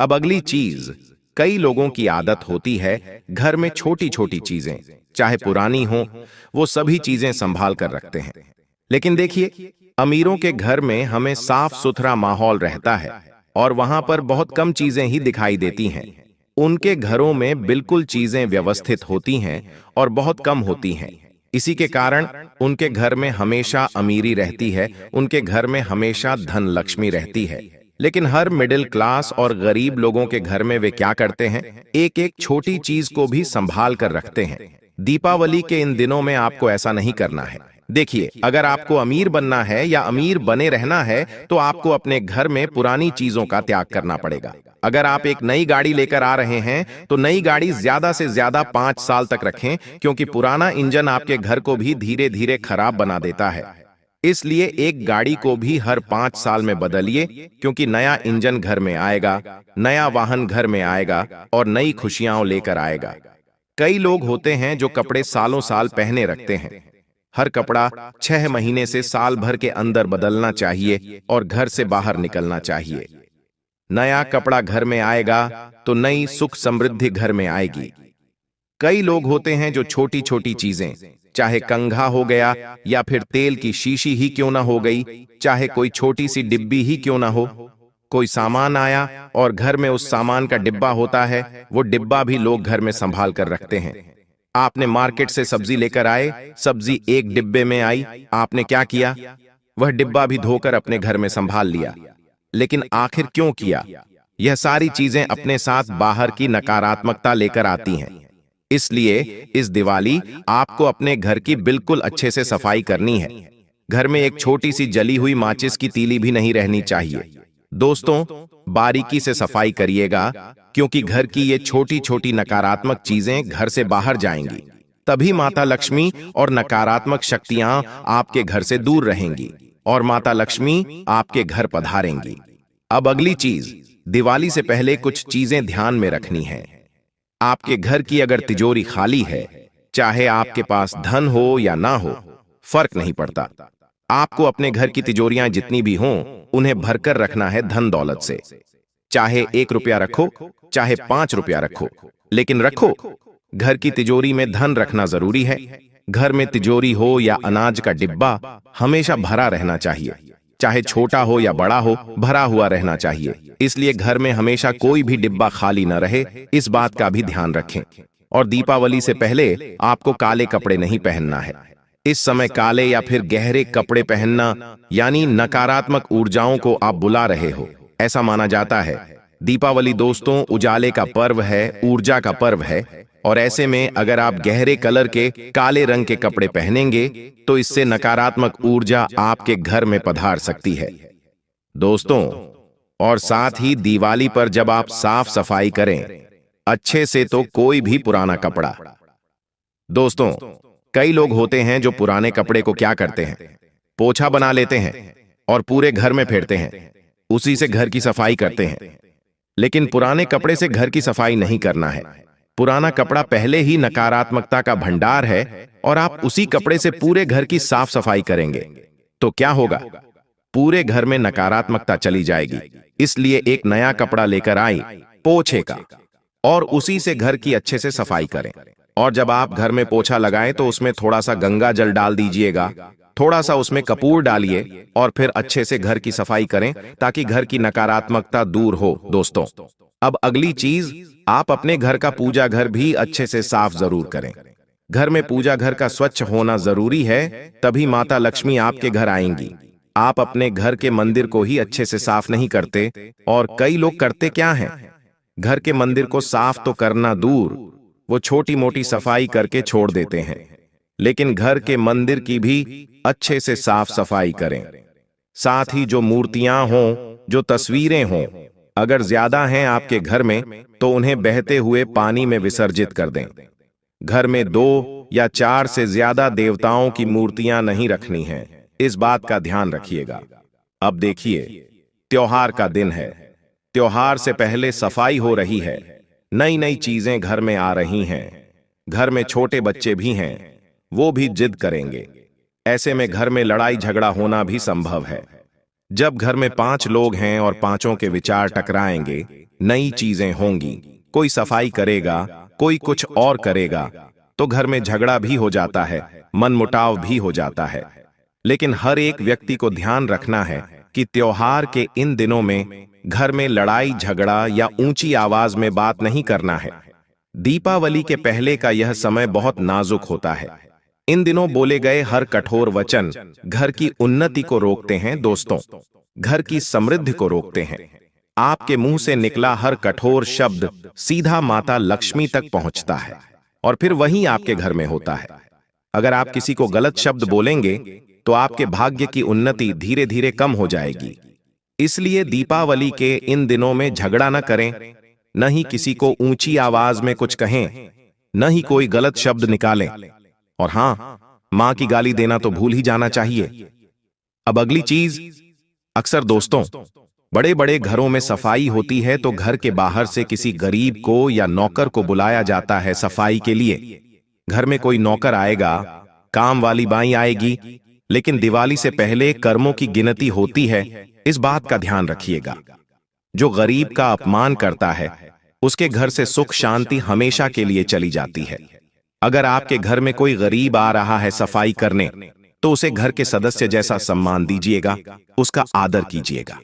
अब अगली चीज, कई लोगों की आदत होती है घर में छोटी छोटी चीजें, चाहे पुरानी हो, वो सभी चीजें संभाल कर रखते हैं। लेकिन देखिए, अमीरों के घर में हमें साफ सुथरा माहौल रहता है और वहां पर बहुत कम चीजें ही दिखाई देती हैं। उनके घरों में बिल्कुल चीजें व्यवस्थित होती हैं और बहुत कम होती हैं। इसी के कारण उनके घर में हमेशा अमीरी रहती है, उनके घर में हमेशा धन लक्ष्मी रहती है। लेकिन हर मिडिल क्लास और गरीब लोगों के घर में वे क्या करते हैं? एक एक छोटी चीज को भी संभाल कर रखते हैं। दीपावली के इन दिनों में आपको ऐसा नहीं करना है। देखिए, अगर आपको अमीर बनना है या अमीर बने रहना है तो आपको अपने घर में पुरानी चीजों का त्याग करना पड़ेगा। अगर आप एक नई गाड़ी लेकर आ रहे हैं तो नई गाड़ी ज्यादा से ज्यादा 5 साल तक रखें, क्योंकि पुराना इंजन आपके घर को भी धीरे धीरे खराब बना देता है। इसलिए एक गाड़ी को भी हर 5 साल में बदलिए, क्योंकि नया इंजन घर में आएगा, नया वाहन घर में आएगा और नई खुशियां लेकर आएगा। कई लोग होते हैं जो कपड़े सालों साल पहने रखते हैं। हर कपड़ा 6 महीने से साल भर के अंदर बदलना चाहिए और घर से बाहर निकलना चाहिए। नया कपड़ा घर में आएगा तो नई सुख समृद्धि घर में आएगी। कई लोग होते हैं जो छोटी छोटी चीजें, चाहे कंघा हो गया या फिर तेल की शीशी ही क्यों ना हो गई, चाहे कोई छोटी सी डिब्बी ही क्यों ना हो, कोई सामान आया और घर में उस सामान का डिब्बा होता है, वो डिब्बा भी लोग घर में संभाल कर रखते हैं। आपने मार्केट से सब्जी लेकर आए, सब्जी एक डिब्बे में आई, आपने क्या किया? वह डिब्बा भी धोकर अपने घर में संभाल लिया। लेकिन आखिर क्यों किया? यह सारी चीजें अपने साथ बाहर की नकारात्मकता लेकर आती हैं। इसलिए इस दिवाली आपको अपने घर की बिल्कुल अच्छे से सफाई करनी है। घर में एक छोटी सी जली हुई माचिस की तीली भी नहीं रहनी चाहिए। दोस्तों, बारीकी से सफाई करिएगा, क्योंकि घर की ये छोटी छोटी नकारात्मक चीजें घर से बाहर जाएंगी। तभी माता लक्ष्मी और नकारात्मक शक्तियां आपके घर से दूर रहेंगी और माता लक्ष्मी आपके घर पधारेंगी। अब अगली चीज, दिवाली से पहले कुछ चीजें ध्यान में रखनी है। आपके घर की अगर तिजोरी खाली है, चाहे आपके पास धन हो या ना हो, फर्क नहीं पड़ता। आपको अपने घर की तिजोरियां जितनी भी हों, उन्हें भरकर रखना है धन दौलत से। चाहे 1 रुपया रखो, चाहे 5 रुपया रखो, लेकिन रखो। घर की तिजोरी में धन रखना जरूरी है। घर में तिजोरी हो या अनाज का डिब्बा, हमेशा भरा रहना चाहिए। चाहे छोटा हो या बड़ा हो, भरा हुआ रहना चाहिए। इसलिए घर में हमेशा कोई भी डिब्बा खाली न रहे, इस बात का भी ध्यान रखें। और दीपावली से पहले आपको काले कपड़े नहीं पहनना है। इस समय काले या फिर गहरे कपड़े पहनना यानी नकारात्मक ऊर्जाओं को आप बुला रहे हो, ऐसा माना जाता है। दीपावली दोस्तों उजाले का पर्व है, ऊर्जा का पर्व है, और ऐसे में अगर आप गहरे कलर के काले रंग के कपड़े पहनेंगे तो इससे नकारात्मक ऊर्जा आपके घर में पधार सकती है। दोस्तों, और साथ ही दिवाली पर जब आप साफ सफाई करें अच्छे से, तो कोई भी पुराना कपड़ा, दोस्तों कई लोग होते हैं जो पुराने कपड़े को क्या करते हैं, पोछा बना लेते हैं और पूरे घर में फेरते हैं, उसी से घर की सफाई करते हैं। लेकिन पुराने कपड़े से घर की सफाई नहीं करना है। पुराना कपड़ा पहले ही नकारात्मकता का भंडार है और आप उसी कपड़े से पूरे घर की साफ सफाई करेंगे तो क्या होगा? पूरे घर में नकारात्मकता चली जाएगी। इसलिए एक नया कपड़ा लेकर आई, पोछे का, और उसी से घर की अच्छे से सफाई करें। और जब आप घर में पोछा लगाएं तो उसमें थोड़ा सा गंगा जल डाल दीजिएगा, थोड़ा सा उसमें कपूर डालिए और फिर अच्छे से घर की सफाई करें ताकि घर की नकारात्मकता दूर हो। दोस्तों, अब अगली चीज, आप अपने घर का पूजा घर भी अच्छे से साफ जरूर करें। घर में पूजा घर का स्वच्छ होना जरूरी है, तभी माता लक्ष्मी आपके घर आएंगी। आप अपने घर के मंदिर को ही अच्छे से साफ नहीं करते, और कई लोग करते क्या हैं, घर के मंदिर को साफ तो करना दूर, वो छोटी मोटी सफाई करके छोड़ देते हैं। लेकिन घर के मंदिर की भी अच्छे से साफ सफाई करें। साथ ही जो मूर्तियां हों, जो तस्वीरें हों, अगर ज्यादा हैं आपके घर में तो उन्हें बहते हुए पानी में विसर्जित कर दें। घर में 2 या 4 से ज्यादा देवताओं की मूर्तियां नहीं रखनी हैं, इस बात का ध्यान रखिएगा। अब देखिए, त्योहार का दिन है। त्योहार से पहले सफाई हो रही है, नई नई चीजें घर में आ रही हैं। घर में छोटे बच्चे भी हैं, वो भी जिद करेंगे। ऐसे में घर में लड़ाई झगड़ा होना भी संभव है। जब घर में 5 लोग हैं और पांचों के विचार टकराएंगे, नई चीजें होंगी, कोई सफाई करेगा, कोई कुछ और करेगा, तो घर में झगड़ा भी हो जाता है, मनमुटाव भी हो जाता है। लेकिन हर एक व्यक्ति को ध्यान रखना है कि त्योहार के इन दिनों में घर में लड़ाई झगड़ा या ऊंची आवाज में बात नहीं करना है। दीपावली के पहले का यह समय बहुत नाजुक होता है। इन दिनों बोले गए हर कठोर वचन घर की उन्नति को रोकते हैं। दोस्तों, घर की समृद्धि को रोकते हैं। आपके मुंह से निकला हर कठोर शब्द सीधा माता लक्ष्मी तक पहुंचता है और फिर वहीं आपके घर में होता है। अगर आप किसी को गलत शब्द बोलेंगे तो आपके भाग्य की उन्नति धीरे धीरे कम हो जाएगी। इसलिए दीपावली के इन दिनों में झगड़ा न करें, न ही किसी को ऊंची आवाज में कुछ कहें, न ही कोई गलत शब्द निकालें। और हां, मां की गाली देना तो भूल ही जाना चाहिए। अब अगली चीज, अक्सर दोस्तों, बड़े बड़े घरों में सफाई होती है तो घर के बाहर से किसी गरीब को या नौकर को बुलाया जाता है सफाई के लिए। घर में कोई नौकर आएगा, काम वाली बाई आएगी, लेकिन दिवाली से पहले कर्मों की गिनती होती है। इस बात का ध्यान रखिएगा, जो गरीब का अपमान करता है उसके घर से सुख शांति हमेशा के लिए चली जाती है। अगर आपके घर में कोई गरीब आ रहा है सफाई करने, तो उसे घर के सदस्य जैसा सम्मान दीजिएगा, उसका आदर कीजिएगा,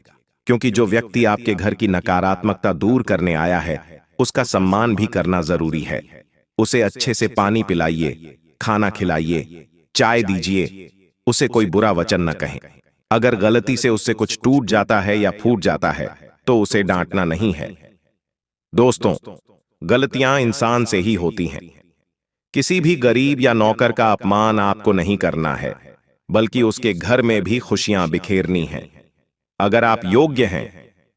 क्योंकि जो व्यक्ति आपके घर की नकारात्मकता दूर करने आया है उसका सम्मान भी करना जरूरी है। उसे अच्छे से पानी पिलाइए, खाना खिलाइए, चाय दीजिए, उसे कोई बुरा वचन न कहें। अगर गलती से उससे कुछ टूट जाता है या फूट जाता है तो उसे डांटना नहीं है। दोस्तों, गलतियां इंसान से ही होती हैं। किसी भी गरीब या नौकर का अपमान आपको नहीं करना है, बल्कि उसके घर में भी खुशियां बिखेरनी हैं। अगर आप योग्य हैं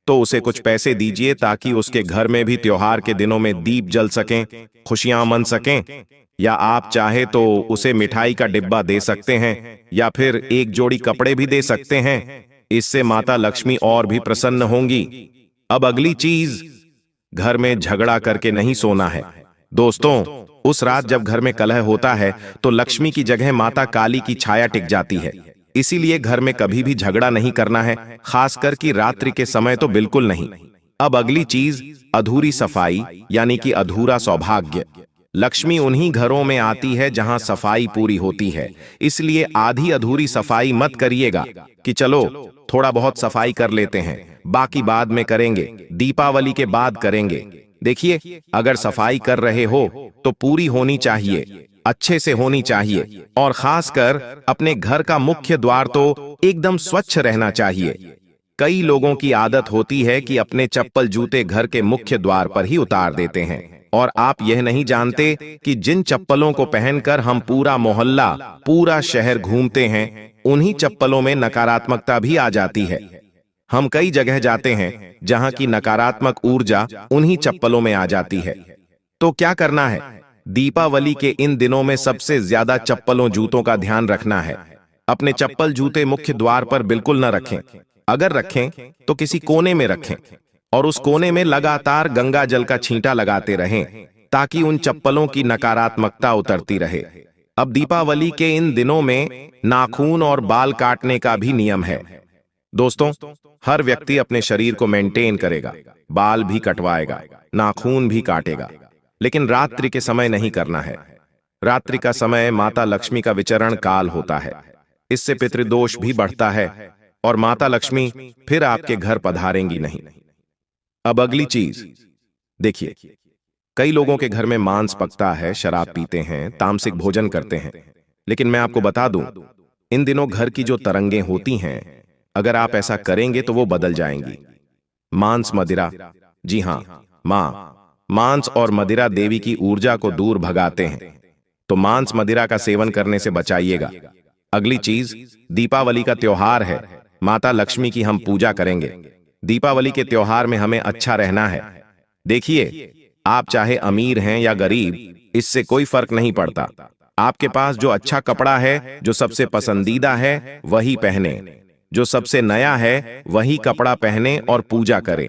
तो उसे कुछ पैसे दीजिए ताकि उसके घर में भी त्योहार के दिनों में दीप जल सकें, खुशियां मन सकें। या आप चाहे तो उसे मिठाई का डिब्बा दे सकते हैं या फिर एक जोड़ी कपड़े भी दे सकते हैं। इससे माता लक्ष्मी और भी प्रसन्न होंगी। अब अगली चीज, घर में झगड़ा करके नहीं सोना है। दोस्तों, उस रात जब घर में कलह होता है तो लक्ष्मी की जगह माता काली की छाया टिक जाती है। इसीलिए घर में कभी भी झगड़ा नहीं करना है, खासकर कि रात्रि के समय तो बिल्कुल नहीं। अब अगली चीज, अधूरी सफाई यानी कि अधूरा सौभाग्य। लक्ष्मी उन्हीं घरों में आती है जहां सफाई पूरी होती है। इसलिए आधी अधूरी सफाई मत करिएगा कि चलो थोड़ा बहुत सफाई कर लेते हैं, बाकी बाद में करेंगे, दीपावली के बाद करेंगे। देखिए, अगर सफाई कर रहे हो तो पूरी होनी चाहिए, अच्छे से होनी चाहिए, और खासकर अपने घर का मुख्य द्वार तो एकदम स्वच्छ रहना चाहिए। कई लोगों की आदत होती है कि अपने चप्पल जूते घर के मुख्य द्वार पर ही उतार देते हैं, और आप यह नहीं जानते कि जिन चप्पलों को पहनकर हम पूरा मोहल्ला, पूरा शहर घूमते हैं, उन्हीं चप्पलों में नकारात्मकता भी आ जाती है। हम कई जगह जाते हैं जहां की नकारात्मक ऊर्जा उन्हीं चप्पलों में आ जाती है। तो क्या करना है? दीपावली के इन दिनों में सबसे ज्यादा चप्पलों जूतों का ध्यान रखना है। अपने चप्पल जूते मुख्य द्वार पर बिल्कुल न रखें। अगर रखें तो किसी कोने में रखें, और उस कोने में लगातार गंगा जल का छींटा लगाते रहें ताकि उन चप्पलों की नकारात्मकता उतरती रहे। अब दीपावली के इन दिनों में नाखून और बाल काटने का भी नियम है। दोस्तों, हर व्यक्ति अपने शरीर को मेंटेन करेगा, बाल भी कटवाएगा, नाखून भी काटेगा, लेकिन रात्रि के समय नहीं करना है। रात्रि का समय माता लक्ष्मी का विचरण काल होता है। इससे पितृदोष भी बढ़ता है और माता लक्ष्मी फिर आपके घर पधारेंगी नहीं। अब अगली चीज देखिए, कई लोगों के घर में मांस पकता है, शराब पीते हैं, तामसिक भोजन करते हैं, लेकिन मैं आपको बता दूं, इन दिनों घर की जो तरंगें होती हैं, अगर आप ऐसा करेंगे तो वो बदल जाएंगी। मांस मदिरा, जी हां, मांस और मदिरा देवी की ऊर्जा को दूर भगाते हैं, तो मांस मदिरा का सेवन करने से बचाइएगा। अगली चीज, दीपावली का त्योहार है, माता लक्ष्मी की हम पूजा करेंगे। दीपावली के त्योहार में हमें अच्छा रहना है। देखिए, आप चाहे अमीर हैं या गरीब, इससे कोई फर्क नहीं पड़ता। आपके पास जो अच्छा कपड़ा है, जो सबसे पसंदीदा है, वही पहने। जो सबसे नया है वही कपड़ा पहने और पूजा करें।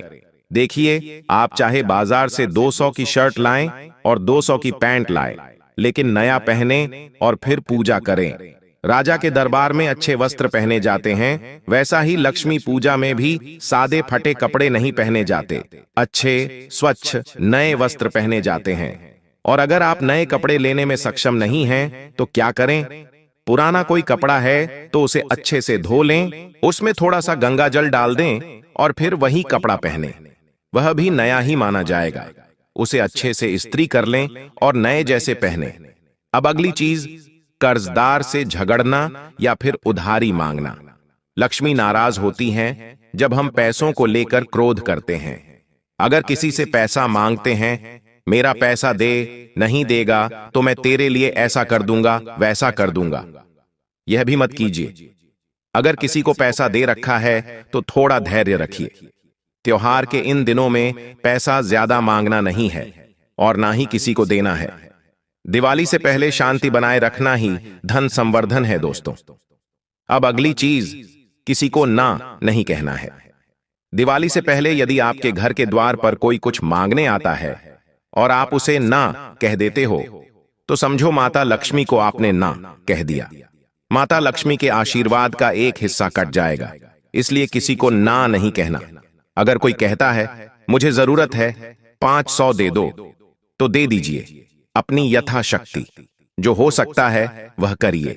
देखिए, आप चाहे बाजार से 200 की शर्ट लाएं और 200 की पैंट लाएं, लेकिन नया पहने और फिर पूजा करें। राजा के दरबार में अच्छे वस्त्र पहने जाते हैं, वैसा ही लक्ष्मी पूजा में भी सादे फटे कपड़े नहीं पहने जाते, अच्छे स्वच्छ नए वस्त्र पहने जाते हैं। और अगर आप नए कपड़े लेने में सक्षम नहीं हैं, तो क्या करें? पुराना कोई कपड़ा है तो उसे अच्छे से धो लें, उसमें थोड़ा सा गंगा जल डाल दें और फिर वही कपड़ा पहने। वह भी नया ही माना जाएगा। उसे अच्छे से इस्त्री कर लें और नए जैसे पहने। अब अगली चीज, कर्जदार से झगड़ना या फिर उधारी मांगना। लक्ष्मी नाराज होती हैं जब हम पैसों को लेकर क्रोध करते हैं। अगर किसी से पैसा मांगते हैं, मेरा पैसा दे, नहीं देगा तो मैं तेरे लिए ऐसा कर दूंगा, वैसा कर दूंगा, यह भी मत कीजिए। अगर किसी को पैसा दे रखा है तो थोड़ा धैर्य रखिए। त्योहार के इन दिनों में पैसा ज्यादा मांगना नहीं है और ना ही किसी को देना है। दिवाली से पहले शांति बनाए रखना ही धन संवर्धन है दोस्तों। अब अगली चीज, किसी को ना नहीं कहना है। दिवाली से पहले यदि आपके घर के द्वार पर कोई कुछ मांगने आता है और आप उसे ना कह देते हो तो समझो माता लक्ष्मी को आपने ना कह दिया। माता लक्ष्मी के आशीर्वाद का एक हिस्सा कट जाएगा, इसलिए किसी को ना नहीं कहना। अगर कोई कहता है मुझे जरूरत है 500 दे दो, तो दे दीजिए। अपनी यथाशक्ति जो हो सकता है वह करिए।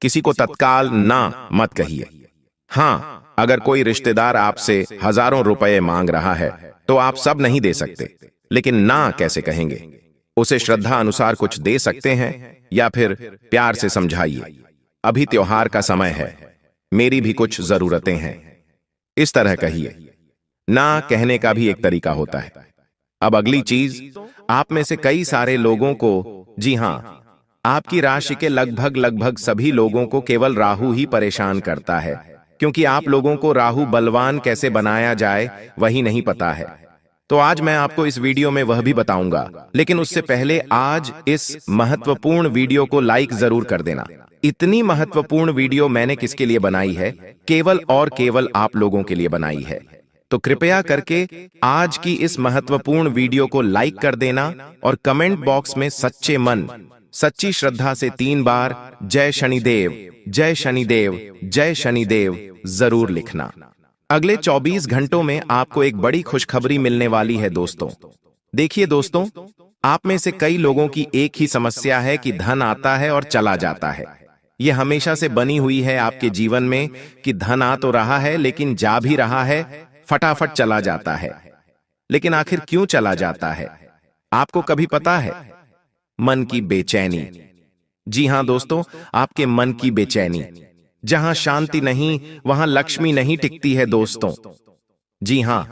किसी को तत्काल ना मत कहिए। हाँ, अगर कोई रिश्तेदार आपसे हजारों रुपए मांग रहा है तो आप सब नहीं दे सकते, लेकिन ना कैसे कहेंगे? उसे श्रद्धा अनुसार कुछ दे सकते हैं या फिर प्यार से समझाइए, अभी त्योहार का समय है, मेरी भी कुछ जरूरतें हैं, इस तरह कहिए। ना कहने का भी एक तरीका होता है। अब अगली चीज, आप में से कई सारे लोगों को, जी हां, आपकी राशि के लगभग सभी लोगों को केवल राहु ही परेशान करता है, क्योंकि आप लोगों को राहु बलवान कैसे बनाया जाए वही नहीं पता है। तो आज मैं आपको इस वीडियो में वह भी बताऊंगा, लेकिन उससे पहले आज इस महत्वपूर्ण वीडियो को लाइक जरूर कर देना। इतनी महत्वपूर्ण वीडियो मैंने किसके लिए बनाई है? केवल और केवल आप लोगों के लिए बनाई है। तो कृपया करके आज की इस महत्वपूर्ण वीडियो को लाइक कर देना और कमेंट बॉक्स में सच्चे मन, सच्ची श्रद्धा से 3 बार जय शनिदेव, जय शनिदेव, जय शनिदेव जरूर लिखना। अगले 24 घंटों में आपको एक बड़ी खुशखबरी मिलने वाली है दोस्तों। देखिए दोस्तों, आप में से कई लोगों की एक ही समस्या है कि धन आता है और चला जाता है। यह हमेशा से बनी हुई है आपके जीवन में कि धन आ तो रहा है लेकिन जा भी रहा है, फटाफट चला जाता है। लेकिन आखिर क्यों चला जाता है? आपको कभी पता है? मन की बेचैनी। जी हां दोस्तों, आपके मन की बेचैनी। जहां शांति नहीं वहां लक्ष्मी नहीं टिकती है दोस्तों। जी हां,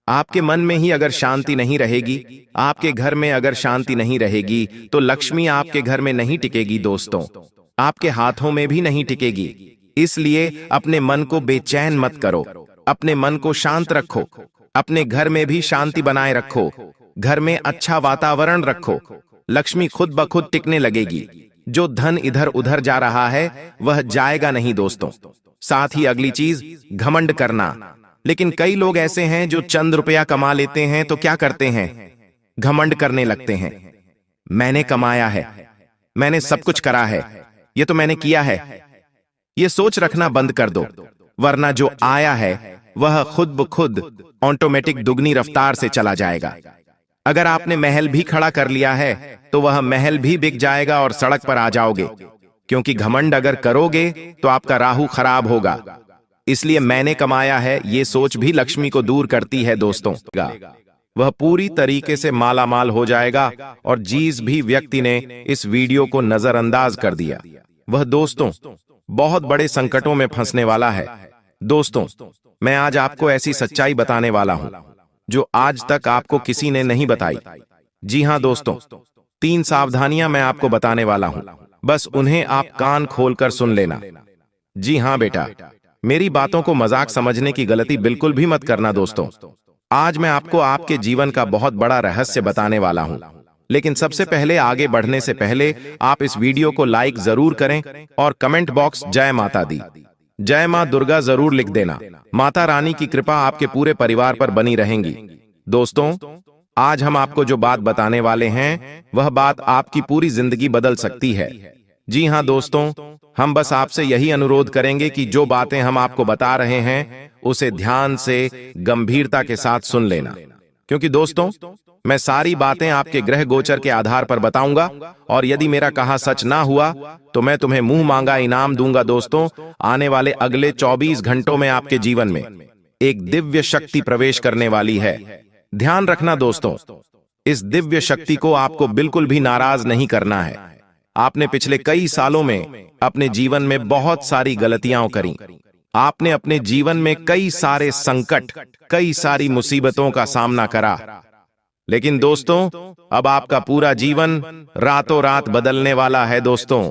आपके मन में ही अगर शांति नहीं रहेगी, आपके घर में अगर शांति नहीं रहेगी, तो लक्ष्मी आपके घर में नहीं टिकेगी दोस्तों, आपके हाथों में भी नहीं टिकेगी। इसलिए अपने मन को बेचैन मत करो, अपने मन को शांत रखो, अपने घर में भी शांति बनाए रखो, घर में अच्छा वातावरण रखो, लक्ष्मी खुद ब खुद टिकने लगेगी। जो धन इधर उधर जा रहा है वह जाएगा नहीं दोस्तों। साथ ही अगली चीज, घमंड करना। लेकिन कई लोग ऐसे हैं जो चंद रुपया कमा लेते हैं तो क्या करते हैं? घमंड करने लगते हैं। मैंने कमाया है, मैंने सब कुछ करा है, ये तो मैंने किया है। ये सोच रखना बंद कर दो, वरना जो आया है वह खुद ब खुद ऑटोमेटिक दुगनी रफ्तार से चला जाएगा। अगर आपने महल भी खड़ा कर लिया है तो वह महल भी बिक जाएगा और सड़क पर आ जाओगे, क्योंकि घमंड अगर करोगे तो आपका राहु खराब होगा। इसलिए मैंने कमाया है, ये सोच भी लक्ष्मी को दूर करती है दोस्तों। वह पूरी तरीके से मालामाल हो जाएगा और जिस भी व्यक्ति ने इस वीडियो को नजरअंदाज कर दिया वह दोस्तों बहुत बड़े संकटों में फंसने वाला है। दोस्तों, मैं आज आपको ऐसी सच्चाई बताने वाला हूं जो आज तक आपको किसी ने नहीं बताई। जी हां दोस्तों, 3 सावधानियां मैं आपको बताने वाला हूं, बस उन्हें आप कान खोलकर सुन लेना। जी हां बेटा, मेरी बातों को मजाक समझने की गलती बिल्कुल भी मत करना दोस्तों। आज मैं आपको आपके जीवन का बहुत बड़ा रहस्य बताने वाला हूं। लेकिन सबसे पहले, आगे बढ़ने से पहले आप इस वीडियो को लाइक जरूर करें और कमेंट बॉक्स जय माता दी, जय मां दुर्गा जरूर लिख देना। माता रानी की कृपा आपके पूरे परिवार पर बनी रहेंगी। दोस्तों, आज हम आपको जो बात बताने वाले हैं वह बात आपकी पूरी जिंदगी बदल सकती है। जी हां दोस्तों, हम बस आपसे यही अनुरोध करेंगे कि जो बातें हम आपको बता रहे हैं उसे ध्यान से, गंभीरता के साथ सुन लेना, क्योंकि दोस्तों मैं सारी बातें आपके ग्रह गोचर के आधार पर बताऊंगा और यदि मेरा कहा सच ना हुआ तो मैं तुम्हें मुंह मांगा इनाम दूंगा। दोस्तों, आने वाले अगले 24 घंटों में आपके जीवन में एक दिव्य शक्ति प्रवेश करने वाली है। ध्यान रखना दोस्तों, इस दिव्य शक्ति को आपको बिल्कुल भी नाराज नहीं करना है। आपने पिछले कई सालों में अपने जीवन में बहुत सारी गलतियां करी, आपने अपने जीवन में कई सारे संकट, कई सारी मुसीबतों का सामना करा, लेकिन दोस्तों अब आपका पूरा जीवन रातों रात बदलने वाला है। दोस्तों,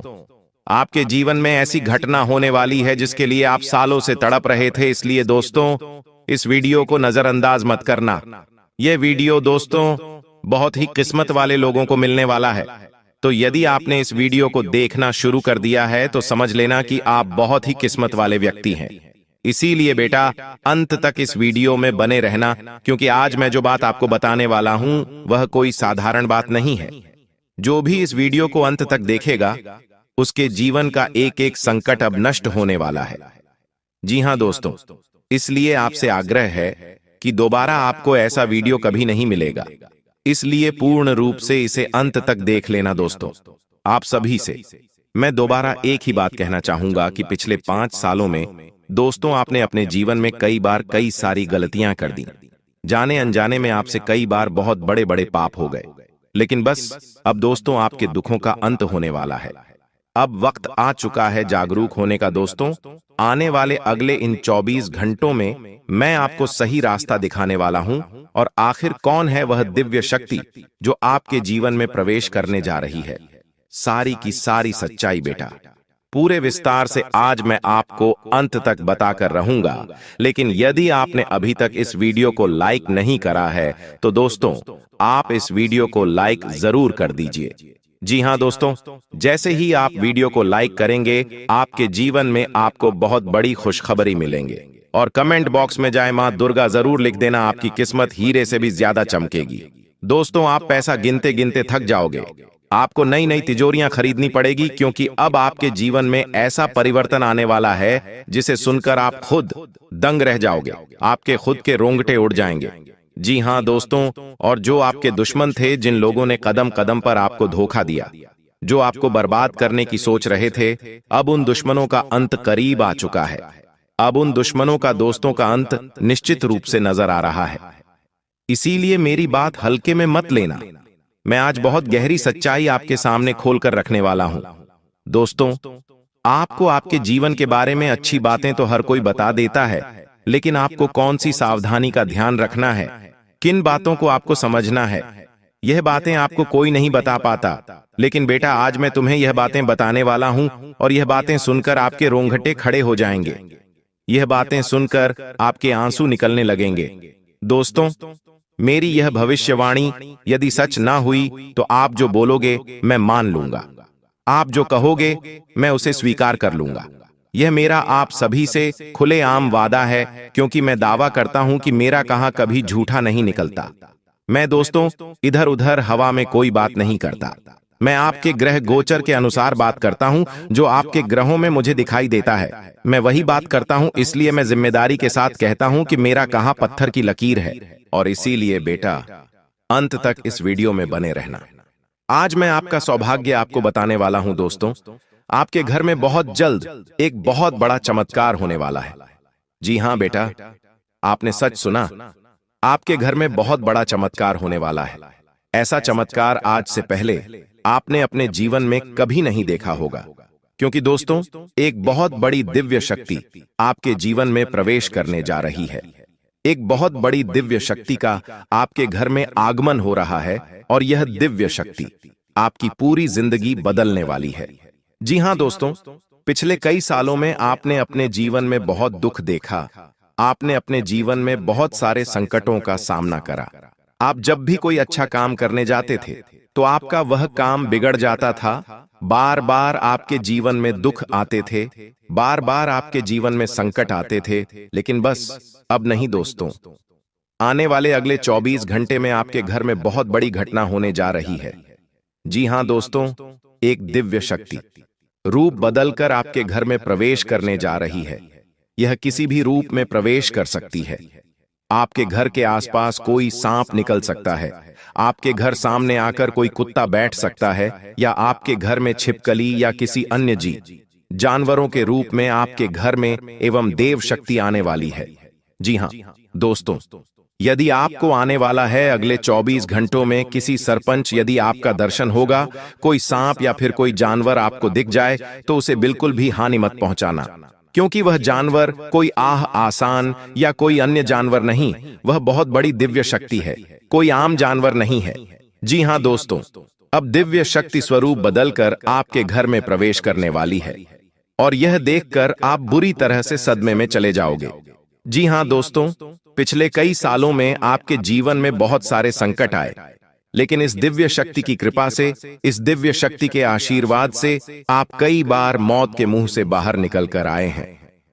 आपके जीवन में ऐसी घटना होने वाली है जिसके लिए आप सालों से तड़प रहे थे, इसलिए दोस्तों इस वीडियो को नजरअंदाज मत करना। यह वीडियो दोस्तों बहुत ही किस्मत वाले लोगों को मिलने वाला है। तो यदि आपने इस वीडियो को देखना शुरू कर दिया है तो समझ लेना कि आप बहुत ही किस्मत वाले व्यक्ति हैं। इसीलिए बेटा अंत तक इस वीडियो में बने रहना, क्योंकि आज मैं जो बात आपको बताने वाला हूं वह कोई साधारण बात नहीं है। जो भी इस वीडियो को अंत तक देखेगा उसके जीवन का एक एक संकट अब नष्ट होने वाला है। जी हां दोस्तों, इसलिए आपसे आग्रह है कि दोबारा आपको ऐसा वीडियो कभी नहीं मिलेगा, इसलिए पूर्ण रूप से इसे अंत तक देख लेना। दोस्तों आप सभी से मैं दोबारा एक ही बात कहना चाहूंगा कि पिछले 5 सालों में दोस्तों आपने अपने जीवन में कई बार कई सारी गलतियां कर दी। जाने अनजाने में आपसे कई बार बहुत बड़े बड़े पाप हो गए, लेकिन बस अब दोस्तों आपके दुखों का अंत होने वाला है। अब वक्त आ चुका है जागरूक होने का। दोस्तों आने वाले अगले इन 24 घंटों में मैं आपको सही रास्ता दिखाने वाला हूं, और आखिर कौन है वह दिव्य शक्ति जो आपके जीवन में प्रवेश करने जा रही है। सारी की सारी सच्चाई बेटा पूरे विस्तार से आज मैं आपको अंत तक बताकर रहूंगा। लेकिन यदि आपने अभी तक इस वीडियो को लाइक नहीं करा है तो दोस्तों आप इस वीडियो को लाइक जरूर कर दीजिए। जी हां दोस्तों, जैसे ही आप वीडियो को लाइक करेंगे आपके जीवन में आपको बहुत बड़ी खुशखबरी मिलेंगे। और कमेंट बॉक्स में जाए मां दुर्गा जरूर लिख देना, आपकी किस्मत हीरे से भी ज्यादा चमकेगी। दोस्तों आप पैसा गिनते गिनते थक जाओगे, आपको नई नई तिजोरियां खरीदनी पड़ेगी, क्योंकि अब आपके जीवन में ऐसा परिवर्तन आने वाला है जिसे सुनकर आप खुद दंग रह जाओगे, आपके खुद के रोंगटे उड़ जाएंगे। जी हां दोस्तों, और जो आपके दुश्मन थे, जिन लोगों ने कदम कदम पर आपको धोखा दिया, जो आपको बर्बाद करने की सोच रहे थे, अब उन दुश्मनों का अंत करीब आ चुका है। अब उन दुश्मनों का दोस्तों का अंत निश्चित रूप से नजर आ रहा है। इसीलिए मेरी बात हल्के में मत लेना। मैं आज बहुत गहरी सच्चाई आपके सामने खोलकर रखने वाला हूं। दोस्तों आपको आपके जीवन के बारे में अच्छी बातें तो हर कोई बता देता है, लेकिन आपको कौन सी सावधानी का ध्यान रखना है, किन बातों को आपको समझना है, यह बातें आपको कोई नहीं बता पाता। लेकिन बेटा आज मैं तुम्हें यह बातें बताने वाला हूं, और यह बातें सुनकर आपके रोंगटे खड़े हो जाएंगे। यह बातें सुनकर आपके आंसू निकलने लगेंगे। दोस्तों मेरी यह भविष्यवाणी यदि सच ना हुई तो आप जो बोलोगे मैं मान लूंगा, आप जो कहोगे मैं उसे स्वीकार कर लूंगा। यह मेरा आप सभी से खुलेआम वादा है, क्योंकि मैं दावा करता हूं कि मेरा कहा कभी झूठा नहीं निकलता। मैं दोस्तों इधर उधर हवा में कोई बात नहीं करता। मैं आपके ग्रह गोचर के अनुसार बात करता हूं, जो आपके ग्रहों में मुझे दिखाई देता है मैं वही बात करता हूं। इसलिए मैं जिम्मेदारी के साथ कहता हूं कि मेरा कहा पत्थर की लकीर है। और इसीलिए बेटा अंत तक इस वीडियो में बने रहना। आज मैं आपका सौभाग्य आपको बताने वाला हूं। दोस्तों आपके घर में बहुत जल्द एक बहुत बड़ा चमत्कार होने वाला है। जी हां बेटा, आपने सच सुना, आपके घर में बहुत बड़ा चमत्कार होने वाला है। ऐसा चमत्कार आज से पहले आपने अपने जीवन में कभी नहीं देखा होगा, क्योंकि दोस्तों एक बहुत बड़ी दिव्य शक्ति आपके जीवन में प्रवेश करने जा रही है। एक बहुत बड़ी दिव्य शक्ति का आपके घर में आगमन हो रहा है, और यह दिव्य शक्ति आपकी पूरी जिंदगी बदलने वाली है। जी हां दोस्तों, पिछले कई सालों में आपने अपने जीवन में बहुत दुख देखा, आपने अपने जीवन में बहुत सारे संकटों का सामना करा। आप जब भी कोई अच्छा काम करने जाते थे तो आपका वह काम बिगड़ जाता था। बार बार आपके जीवन में दुख आते थे, बार बार आपके जीवन में संकट आते थे। लेकिन बस अब नहीं दोस्तों, आने वाले अगले 24 घंटे में आपके घर में बहुत बड़ी घटना होने जा रही है। जी हां दोस्तों, एक दिव्य शक्ति रूप बदलकर आपके घर में प्रवेश करने जा रही है। यह किसी भी रूप में प्रवेश कर सकती है। आपके घर के आसपास कोई सांप निकल सकता है, आपके घर सामने आकर कोई कुत्ता बैठ सकता है, या आपके घर में छिपकली या किसी अन्य जानवरों के रूप में आपके घर में एवं देव शक्ति आने वाली है। जी हां दोस्तों, यदि आपको आने वाला है अगले 24 घंटों में किसी सरपंच यदि आपका दर्शन होगा, कोई सांप या फिर कोई जानवर आपको दिख जाए तो उसे बिल्कुल भी हानि मत पहुंचाना, क्योंकि वह जानवर कोई आसान या कोई अन्य जानवर नहीं, वह बहुत बड़ी दिव्य शक्ति है, कोई आम जानवर नहीं है। जी हां दोस्तों, अब दिव्य शक्ति स्वरूप बदलकर आपके घर में प्रवेश करने वाली है और यह देखकर आप बुरी तरह से सदमे में चले जाओगे। जी हां दोस्तों, पिछले कई सालों में आपके जीवन में बहुत सारे संकट आए, लेकिन इस दिव्य शक्ति की कृपा से, इस दिव्य शक्ति के आशीर्वाद से आप कई बार मौत के मुंह से बाहर निकल कर आए हैं।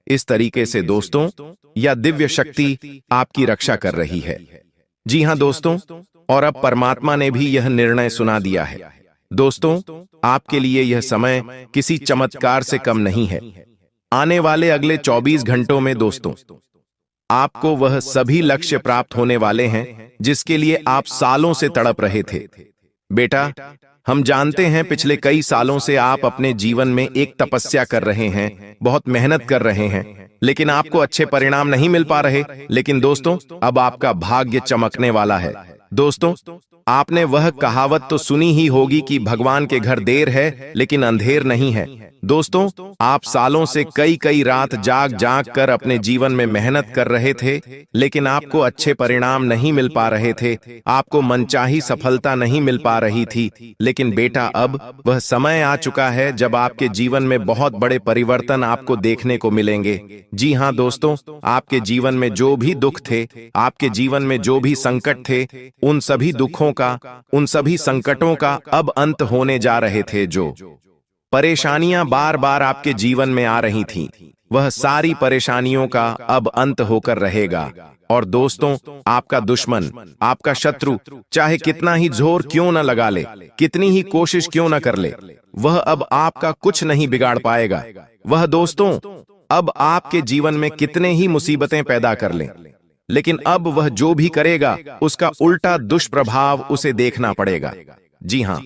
इस तरीके से दोस्तों, यह दिव्य शक्ति आपकी रक्षा कर रही है। जी हां दोस्तों, और अब परमात्मा ने भी यह निर्णय सुना दिया है। दोस्तों, आपके लिए यह समय किसी चमत्कार से कम नहीं है। आने वाले अगले 24 घंटों में दोस्तों, आपको वह सभी लक्ष्य प्राप्त होने वाले हैं जिसके लिए आप सालों से तड़प रहे थे। बेटा, हम जानते हैं पिछले कई सालों से आप अपने जीवन में एक तपस्या कर रहे हैं, बहुत मेहनत कर रहे हैं, लेकिन आपको अच्छे परिणाम नहीं मिल पा रहे। लेकिन दोस्तों, अब आपका भाग्य चमकने वाला है। दोस्तों, आपने वह कहावत तो सुनी ही होगी कि भगवान के घर देर है लेकिन अंधेर नहीं है। दोस्तों, आप सालों से कई रात जाग जाग कर अपने जीवन में मेहनत कर रहे थे, लेकिन आपको अच्छे परिणाम नहीं मिल पा रहे थे, आपको मनचाही सफलता नहीं मिल पा रही थी। लेकिन बेटा, अब वह समय आ चुका है जब आपके जीवन में बहुत बड़े परिवर्तन आपको देखने को मिलेंगे। जी हां दोस्तों, आपके जीवन में जो भी दुख थे, आपके जीवन में जो भी संकट थे, उन सभी दुखों का, उन सभी संकटों का अब अंत होने जा रहे थे। जो परेशानियां बार बार आपके जीवन में आ रही थीं, वह सारी परेशानियों का अब अंत होकर रहेगा। और दोस्तों, आपका दुश्मन, आपका शत्रु चाहे कितना ही जोर क्यों न लगा ले, कितनी ही कोशिश क्यों न कर ले, वह अब आपका कुछ नहीं बिगाड़ पाएगा। वह दोस्तों, अब आपके जीवन में कितने ही मुसीबतें पैदा कर ले, लेकिन अब वह जो भी करेगा उसका उल्टा दुष्प्रभाव उसे देखना पड़ेगा। जी हां,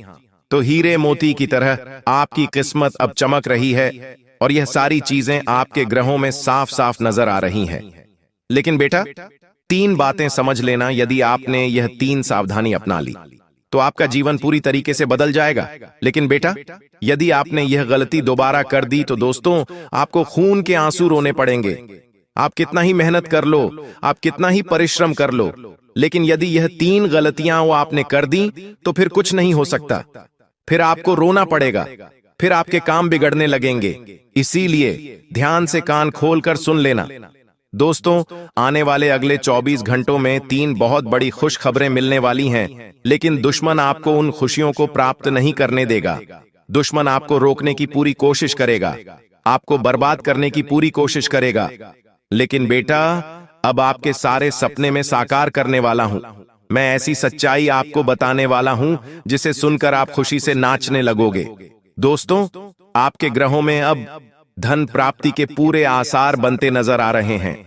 तो हीरे मोती की तरह आपकी किस्मत अब चमक रही है और यह सारी चीजें आपके ग्रहों में साफ साफ नजर आ रही हैं। लेकिन बेटा, 3 बातें समझ लेना। यदि आपने यह 3 सावधानी अपना ली तो आपका जीवन पूरी तरीके से बदल जाएगा। लेकिन बेटा, यदि आपने यह गलती दोबारा कर दी तो दोस्तों, आपको खून के आंसू रोने पड़ेंगे। आप कितना ही मेहनत कर लो, आप कितना ही परिश्रम कर लो, लेकिन यदि यह 3 गलतियां वो आपने कर दी तो फिर कुछ नहीं हो सकता। फिर आपको रोना पड़ेगा, फिर आपके काम बिगड़ने लगेंगे। इसीलिए ध्यान से कान खोलकर सुन लेना। दोस्तों, आने वाले अगले 24 घंटों में 3 बहुत बड़ी खुश खबरें मिलने वाली हैं, लेकिन दुश्मन आपको उन खुशियों को प्राप्त नहीं करने देगा। दुश्मन आपको रोकने की पूरी कोशिश करेगा, आपको बर्बाद करने की पूरी कोशिश करेगा। लेकिन बेटा, अब आपके सारे सपने में साकार करने वाला हूं। मैं ऐसी सच्चाई आपको बताने वाला हूं जिसे सुनकर आप खुशी से नाचने लगोगे। दोस्तों, आपके ग्रहों में अब धन प्राप्ति के पूरे आसार बनते नजर आ रहे हैं।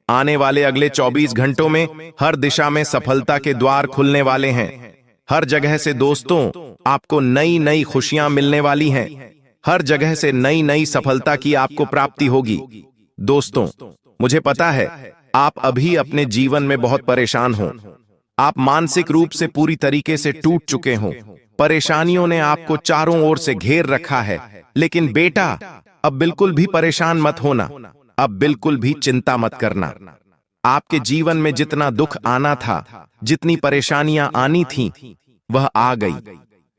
आने वाले अगले 24 घंटों में हर दिशा में सफलता के द्वार खुलने वाले हैं। हर जगह से दोस्तों, आपको नई नई खुशियां मिलने वाली हैं। हर जगह से नई नई सफलता की आपको प्राप्ति होगी। दोस्तों, मुझे पता है आप अभी अपने जीवन में बहुत परेशान हो, आप मानसिक रूप से पूरी तरीके से टूट चुके हो, परेशानियों ने आपको चारों ओर से घेर रखा है। लेकिन बेटा, अब बिल्कुल भी परेशान मत होना, अब बिल्कुल भी चिंता मत करना। आपके जीवन में जितना दुख आना था, जितनी परेशानियां आनी थीं, वह आ गई।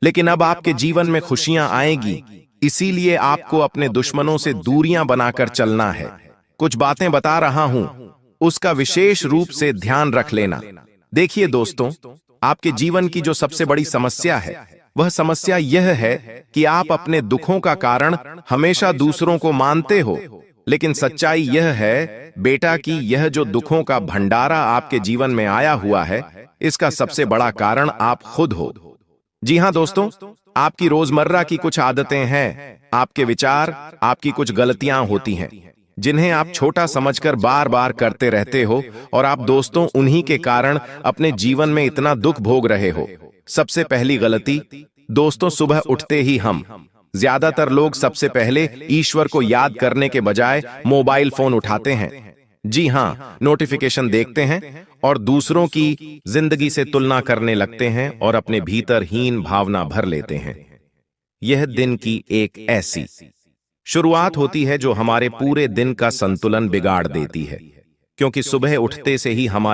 लेकिन अब आपके जीवन में खुशियां आएगी। इसीलिए आपको अपने दुश्मनों से दूरियां बनाकर चलना है। कुछ बातें बता रहा हूं, उसका विशेष रूप से ध्यान रख लेना। देखिए दोस्तों, आपके जीवन की जो सबसे बड़ी समस्या है, वह समस्या यह है कि आप अपने दुखों का कारण हमेशा दूसरों को मानते हो। लेकिन सच्चाई यह है बेटा कि यह जो दुखों का भंडारा आपके जीवन में आया हुआ है, इसका सबसे बड़ा कारण आप खुद हो। जी हां दोस्तों, आपकी रोजमर्रा की कुछ आदतें हैं, आपके विचार, आपकी कुछ गलतियां होती हैं जिन्हें आप छोटा समझकर बार बार करते रहते हो, और आप दोस्तों उन्हीं के कारण अपने जीवन में इतना दुख भोग रहे हो। सबसे पहली गलती दोस्तों, सुबह उठते ही हम ज्यादातर लोग सबसे पहले ईश्वर को याद करने के बजाय मोबाइल फोन उठाते हैं। जी हां, नोटिफिकेशन देखते हैं और दूसरों की जिंदगी से तुलना करने लगते हैं और अपने भीतर हीन भावना भर लेते हैं। यह दिन की एक ऐसी शुरुआत होती है जो हमारे पूरे दिन का संतुलन बिगाड़ देती है, क्योंकि सुबह उठते से ही हमारे